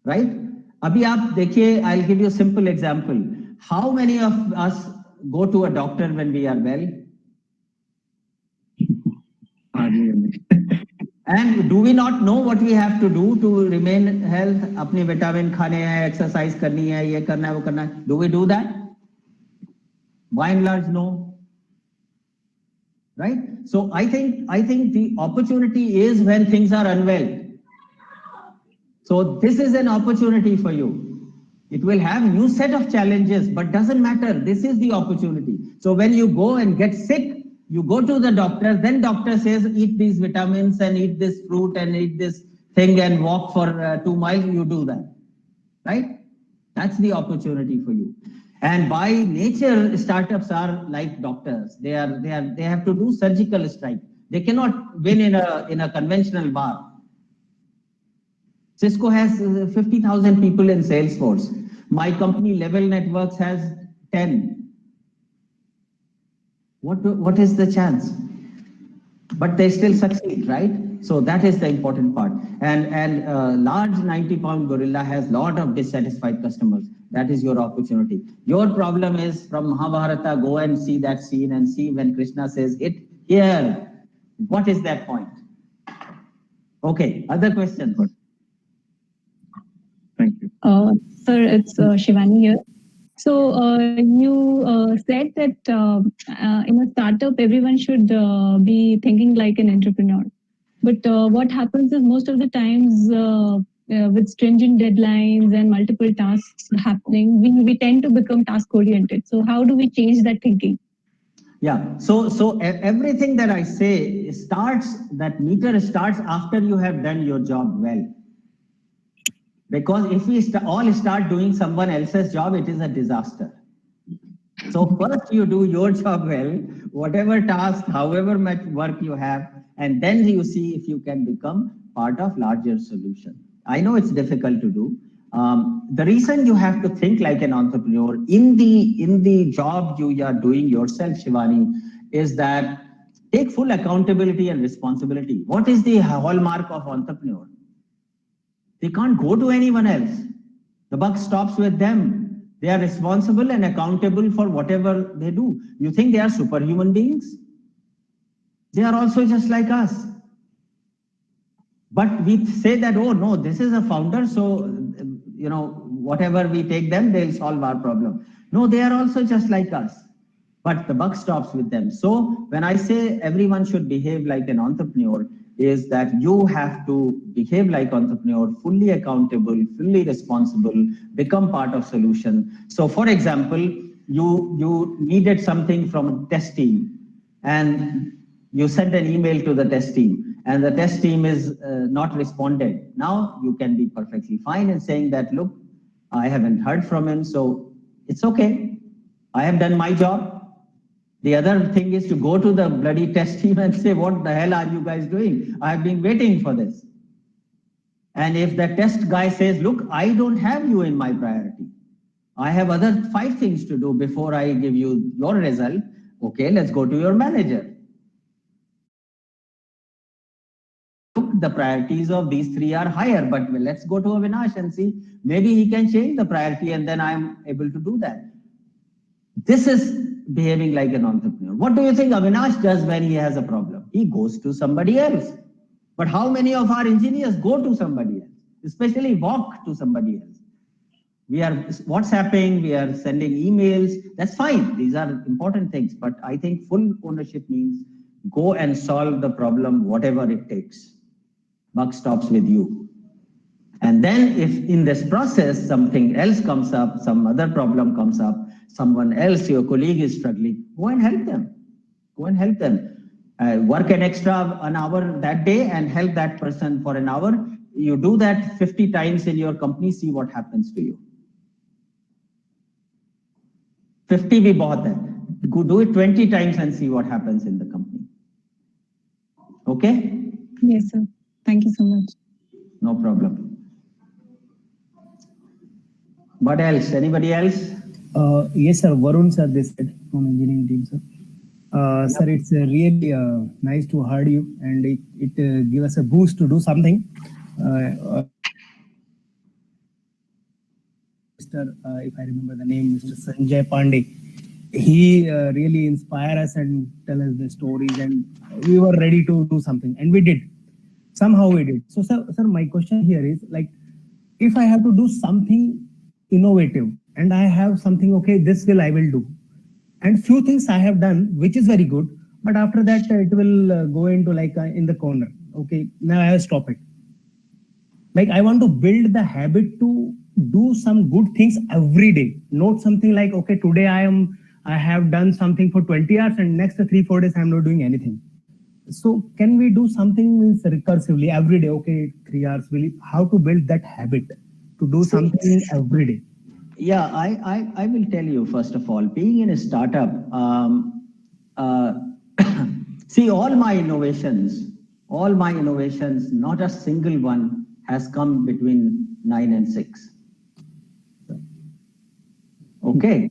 Right? Abhi aap dekhiye, I'll give you a simple example. How many of us go to a doctor when we are well? And do we not know what we have to do to remain health? Apne vitamin khane hai, exercise karni hai, ye karna hai, wo karna hai. Do we do that? By and large, no. Right? So I think the opportunity is when things are unwell. So this is an opportunity for you. It will have new set of challenges, but doesn't matter. This is the opportunity. So when you go and get sick, you go to the doctor, then doctor says, eat these vitamins and eat this fruit and eat this thing and walk for 2 miles, you do that, right? That's the opportunity for you. And by nature, startups are like doctors. They have to do surgical strike. They cannot win in a conventional bar. Cisco has 50,000 people in Salesforce. My company, Level Networks, has 10. What is the chance? But they still succeed, right? So that is the important part. And large 90-pound gorilla has a lot of dissatisfied customers. That is your opportunity. Your problem is from Mahabharata, go and see that scene and see when Krishna says, hit here. What is that point? Okay, other questions? Thank you. Sir, it's Shivani here. So you said that in a startup, everyone should be thinking like an entrepreneur. But what happens is most of the times with stringent deadlines and multiple tasks happening, we tend to become task oriented. So how do we change that thinking? Yeah, so everything that I say starts, that meter starts after you have done your job well. Because if we all start doing someone else's job, it is a disaster. So first you do your job well, whatever task, however much work you have, and then you see if you can become part of larger solution. I know it's difficult to do. The reason you have to think like an entrepreneur in the job you are doing yourself, Shivani, is that take full accountability and responsibility. What is the hallmark of entrepreneur? They can't go to anyone else. The buck stops with them. They are responsible and accountable for whatever they do. You think they are superhuman beings? They are also just like us. But we say that, oh no, this is a founder, so whatever we take them, they'll solve our problem. No, they are also just like us, but the buck stops with them. So when I say everyone should behave like an entrepreneur, is that you have to behave like entrepreneur, fully accountable, fully responsible, become part of solution. So for example, you needed something from a test team and you sent an email to the test team and the test team is not responded. Now you can be perfectly fine in saying that, look, I haven't heard from him, so it's okay. I have done my job. The other thing is to go to the bloody test team and say, what the hell are you guys doing? I have been waiting for this. And if the test guy says, look, I don't have you in my priority. I have other 5 things to do before I give you your result. Okay, let's go to your manager. Look, the priorities of these 3 are higher, but let's go to Avinash and see, maybe he can change the priority and then I'm able to do that. This is behaving like an entrepreneur. What do you think Avinash does when he has a problem? He goes to somebody else. But how many of our engineers go to somebody else, especially walk to somebody else? We are WhatsApping, we are sending emails. That's fine. These are important things. But I think full ownership means go and solve the problem, whatever it takes. Buck stops with you. And then if in this process, something else comes up, some other problem comes up, someone else, your colleague is struggling, go and help them. Go and help them. Work an hour that day and help that person for an hour. You do that 50 times in your company, see what happens to you. 50 bhi bahut hai. Go do it 20 times and see what happens in the company. Okay? Yes, sir. Thank you so much. No problem. What else? Anybody else? Yes, sir. Varun sir, this side from engineering team, sir. Sir, it's really nice to hear you, and it gives us a boost to do something. If I remember the name, Mr. Sanjay Pandey, he really inspired us and tell us the stories, and we were ready to do something, and we did. Somehow we did. So, sir, my question here is like, if I have to do something innovative, and I have something, okay, I will do. And few things I have done, which is very good, but after that it will go into like in the corner. Okay, now I will stop it. Like I want to build the habit to do some good things every day, not something like, okay, today I have done something for 20 hours and next 3-4 days I'm not doing anything. So can we do something recursively every day? Okay, 3 hours, how to build that habit to do something every day? Yeah, I will tell you, first of all, being in a startup, see all my innovations, not a single one has come between 9 and 6. Okay.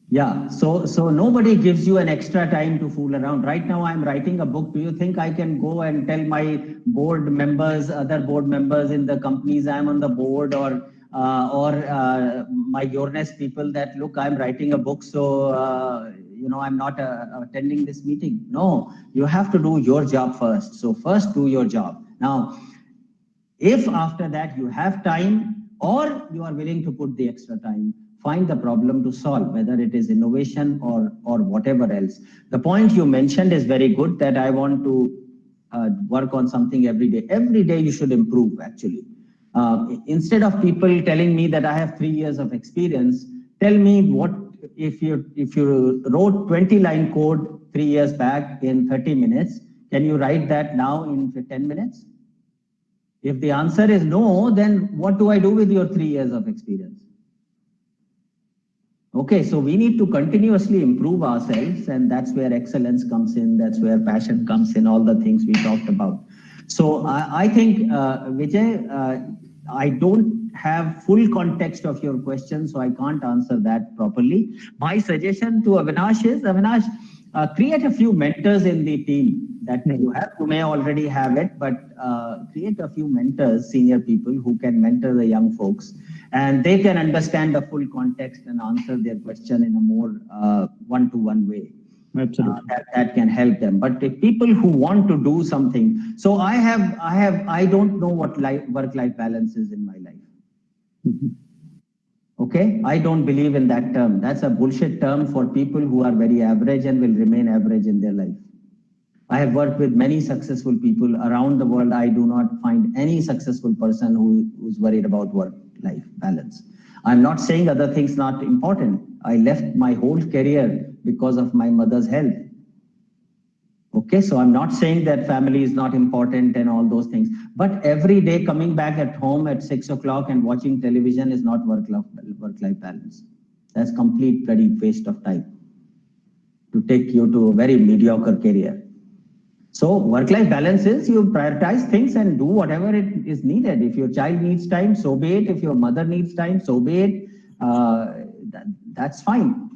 Yeah, so nobody gives you an extra time to fool around. Right now I'm writing a book. Do you think I can go and tell my board members, other board members in the companies I'm on the board, or my Yornest people that, look, I'm writing a book, so I'm not attending this meeting? No, you have to do your job first. So first do your job. Now, if after that you have time or you are willing to put the extra time, find the problem to solve, whether it is innovation or whatever else. The point you mentioned is very good, that I want to work on something every day. Every day you should improve, actually. Instead of people telling me that I have 3 years of experience, tell me what, if you wrote 20-line code 3 years back in 30 minutes, can you write that now in 10 minutes? If the answer is no, then what do I do with your 3 years of experience? Okay, so we need to continuously improve ourselves, and that's where excellence comes in, that's where passion comes in, all the things we talked about. So I think, Vijay, I don't have full context of your question, so I can't answer that properly. My suggestion to Avinash is, Avinash, create a few mentors in the team that you have. You may already have it, but create a few mentors, senior people who can mentor the young folks, and they can understand the full context and answer their question in a more one-to-one way. Absolutely. That can help them. But if people who want to do something, so I don't know what work-life balance is in my life. Okay, I don't believe in that term. That's a bullshit term for people who are very average and will remain average in their life. I have worked with many successful people around the world. I do not find any successful person who's worried about work-life balance. I'm not saying other things not important. I left my whole career because of my mother's health. Okay, so I'm not saying that family is not important and all those things, but every day coming back at home at 6 o'clock and watching television is not work-life balance. That's complete bloody waste of time to take you to a very mediocre career. So work-life balance is you prioritize things and do whatever it is needed. If your child needs time, so be it. If your mother needs time, so be it. That's fine.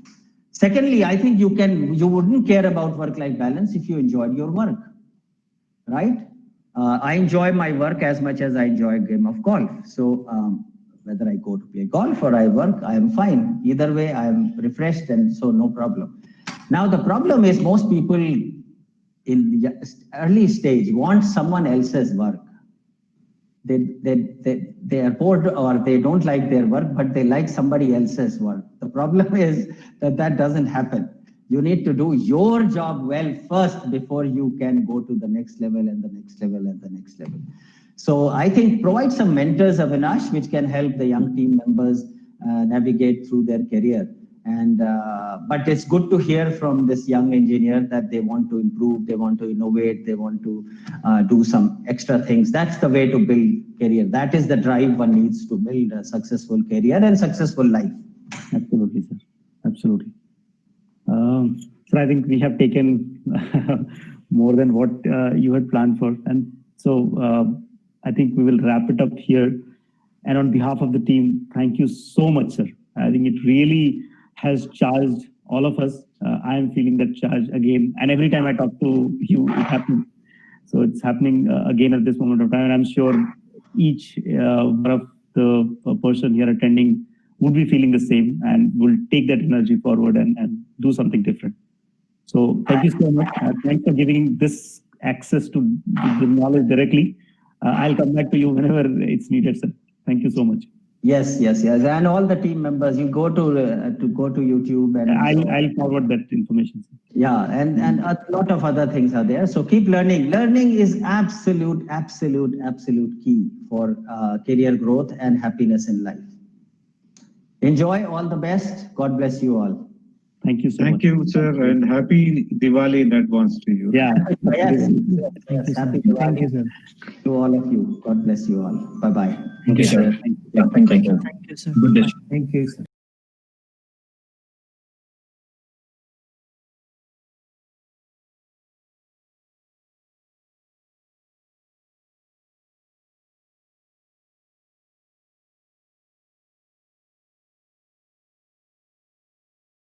Secondly, I think you wouldn't care about work-life balance if you enjoyed your work, right? I enjoy my work as much as I enjoy a game of golf. So whether I go to play golf or I work, I am fine. Either way, I am refreshed and so no problem. Now the problem is most people in the early stage want someone else's work. They are bored or they don't like their work, but they like somebody else's work. The problem is that doesn't happen. You need to do your job well first before you can go to the next level and the next level and the next level. So I think provide some mentors, Avinash, which can help the young team members navigate through their career. And but it's good to hear from this young engineer that they want to improve, they want to innovate, they want to do some extra things. That's the way to build career. That is the drive one needs to build a successful career and successful life. Absolutely, sir. Absolutely. So I think we have taken more than what you had planned for. And so I think we will wrap it up here. And on behalf of the team, thank you so much, sir. I think it really has charged all of us. I am feeling that charge again. And every time I talk to you, it happens. So it's happening again at this moment of time. And I'm sure each one of the person here attending would be feeling the same and will take that energy forward and do something different. So thank you so much. Thanks for giving this access to the knowledge directly. I'll come back to you whenever it's needed, sir. Thank you so much. Yes. And all the team members, you go to YouTube and I'll forward that information, sir. Yeah, and a lot of other things are there. So keep learning. Learning is absolute key for career growth and happiness in life. Enjoy, all the best. God bless you all. Thank you so much. Thank you, sir, and happy Diwali in advance to you. Yeah. Yes. Happy Diwali. Thank you, sir. To all of you. God bless you all. Bye-bye. Thank you, sir. Thank you. Yeah, thank you. Thank you, sir. Good day. Thank you, sir.